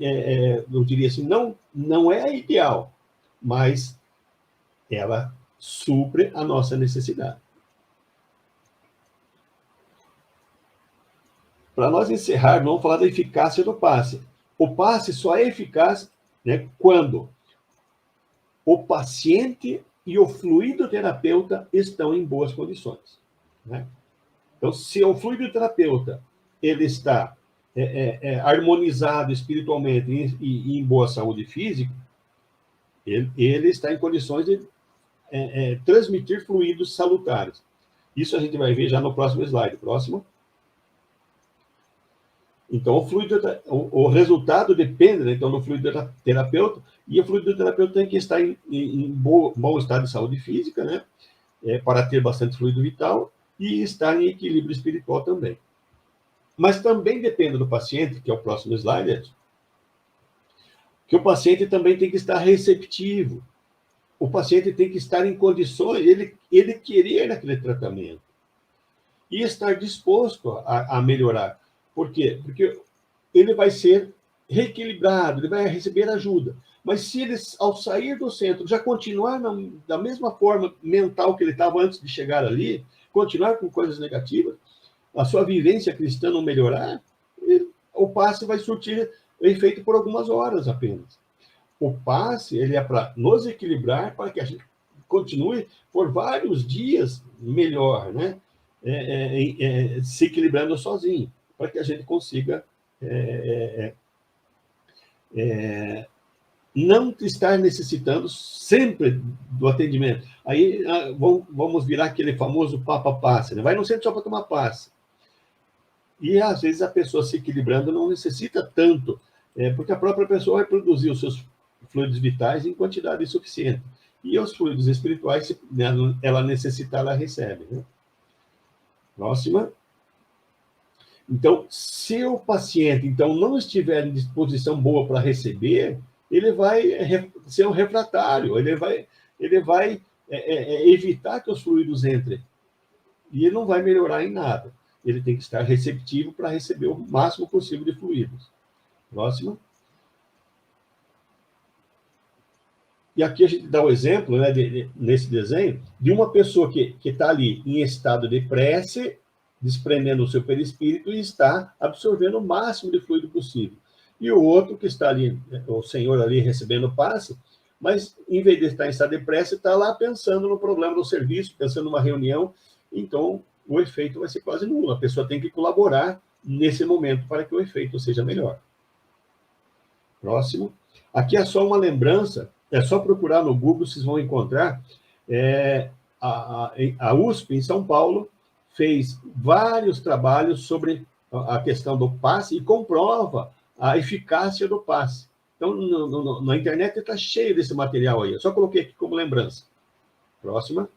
Speaker 1: eu diria assim, não é ideal, mas ela supre a nossa necessidade. Para nós encerrar, vamos falar da eficácia do passe. O passe só é eficaz, né, quando o paciente e o fluidoterapeuta estão em boas condições, né? Então, se o fluidoterapeuta ele está harmonizado espiritualmente e em boa saúde física, ele está em condições de transmitir fluidos salutares. Isso a gente vai ver já no próximo slide. Próximo. Então, o resultado depende, né, então, do fluidoterapeuta, e o fluidoterapeuta tem que estar em bom estado de saúde física, né, para ter bastante fluido vital, e estar em equilíbrio espiritual também. Mas também depende do paciente, que é o próximo slide, Edson, que o paciente também tem que estar receptivo. O paciente tem que estar em condições, ele querer aquele tratamento e estar disposto a melhorar. Por quê? Porque ele vai ser reequilibrado, ele vai receber ajuda. Mas se ele, ao sair do centro, já continuar da mesma forma mental que ele estava antes de chegar ali, continuar com coisas negativas, a sua vivência cristã não melhorar, o passe vai surtir efeito por algumas horas apenas. O passe, ele é para nos equilibrar, para que a gente continue por vários dias melhor, né? Se equilibrando sozinho, para que a gente consiga não estar necessitando sempre do atendimento. Aí vamos virar aquele famoso papa-passe, né? Vai no centro só para tomar passe. E, às vezes, a pessoa se equilibrando não necessita tanto, porque a própria pessoa vai produzir os seus fluidos vitais em quantidade suficiente. E os fluidos espirituais, se ela necessitar, ela recebe, né? Próxima. Então, se o paciente então não estiver em disposição boa para receber, ele vai ser um refratário, ele vai evitar que os fluidos entrem. E ele não vai melhorar em nada. Ele tem que estar receptivo para receber o máximo possível de fluidos. Próximo. E aqui a gente dá o exemplo, né, nesse desenho, de uma pessoa que está ali em estado de prece, desprendendo o seu perispírito e está absorvendo o máximo de fluido possível. E o outro que está ali, o senhor ali recebendo o passe, mas em vez de estar em estado de prece, está lá pensando no problema do serviço, pensando numa reunião, então o efeito vai ser quase nulo. A pessoa tem que colaborar nesse momento para que o efeito seja melhor. Próximo. Aqui é só uma lembrança, é só procurar no Google, vocês vão encontrar. A USP, em São Paulo, fez vários trabalhos sobre a questão do passe e comprova a eficácia do passe. Então, na internet está cheio desse material aí. Eu só coloquei aqui como lembrança. Próxima.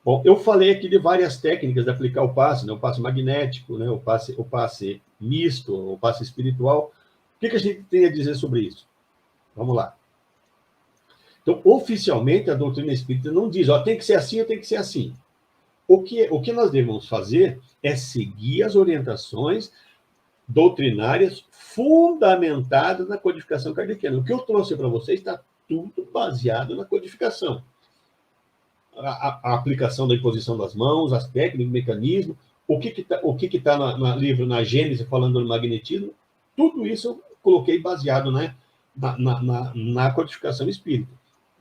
Speaker 1: Bom, eu falei aqui de várias técnicas de aplicar o passe, né? O passe magnético, né? o passe misto, o passe espiritual. O que a gente tem a dizer sobre isso? Vamos lá. Então, oficialmente, a doutrina espírita não diz, ó, tem que ser assim ou tem que ser assim. O que nós devemos fazer é seguir as orientações doutrinárias fundamentadas na codificação kardeciana. O que eu trouxe para vocês está tudo baseado na codificação. A aplicação da imposição das mãos, as técnicas, o mecanismo, o que está no livro, na Gênese, falando do magnetismo, tudo isso eu coloquei baseado, né, na codificação espírita.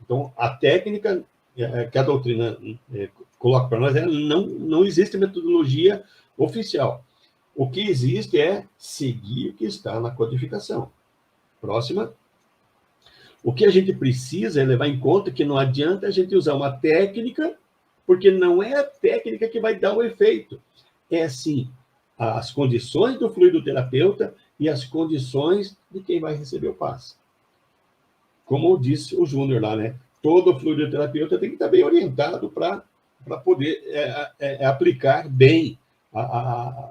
Speaker 1: Então, a técnica que a doutrina coloca para nós, não existe metodologia oficial. O que existe é seguir o que está na codificação. Próxima. O que a gente precisa é levar em conta que não adianta a gente usar uma técnica, porque não é a técnica que vai dar o efeito. É, sim, as condições do fluidoterapeuta e as condições de quem vai receber o passe. Como disse o Júnior lá, né? Todo fluidoterapeuta tem que estar bem orientado para poder aplicar bem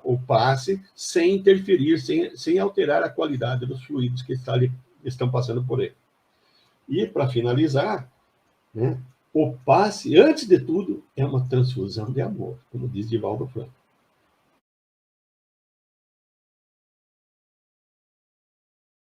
Speaker 1: o passe sem interferir, sem alterar a qualidade dos fluidos que estão passando por ele. E, para finalizar, né, o passe, antes de tudo, é uma transfusão de amor, como diz Divaldo Franco.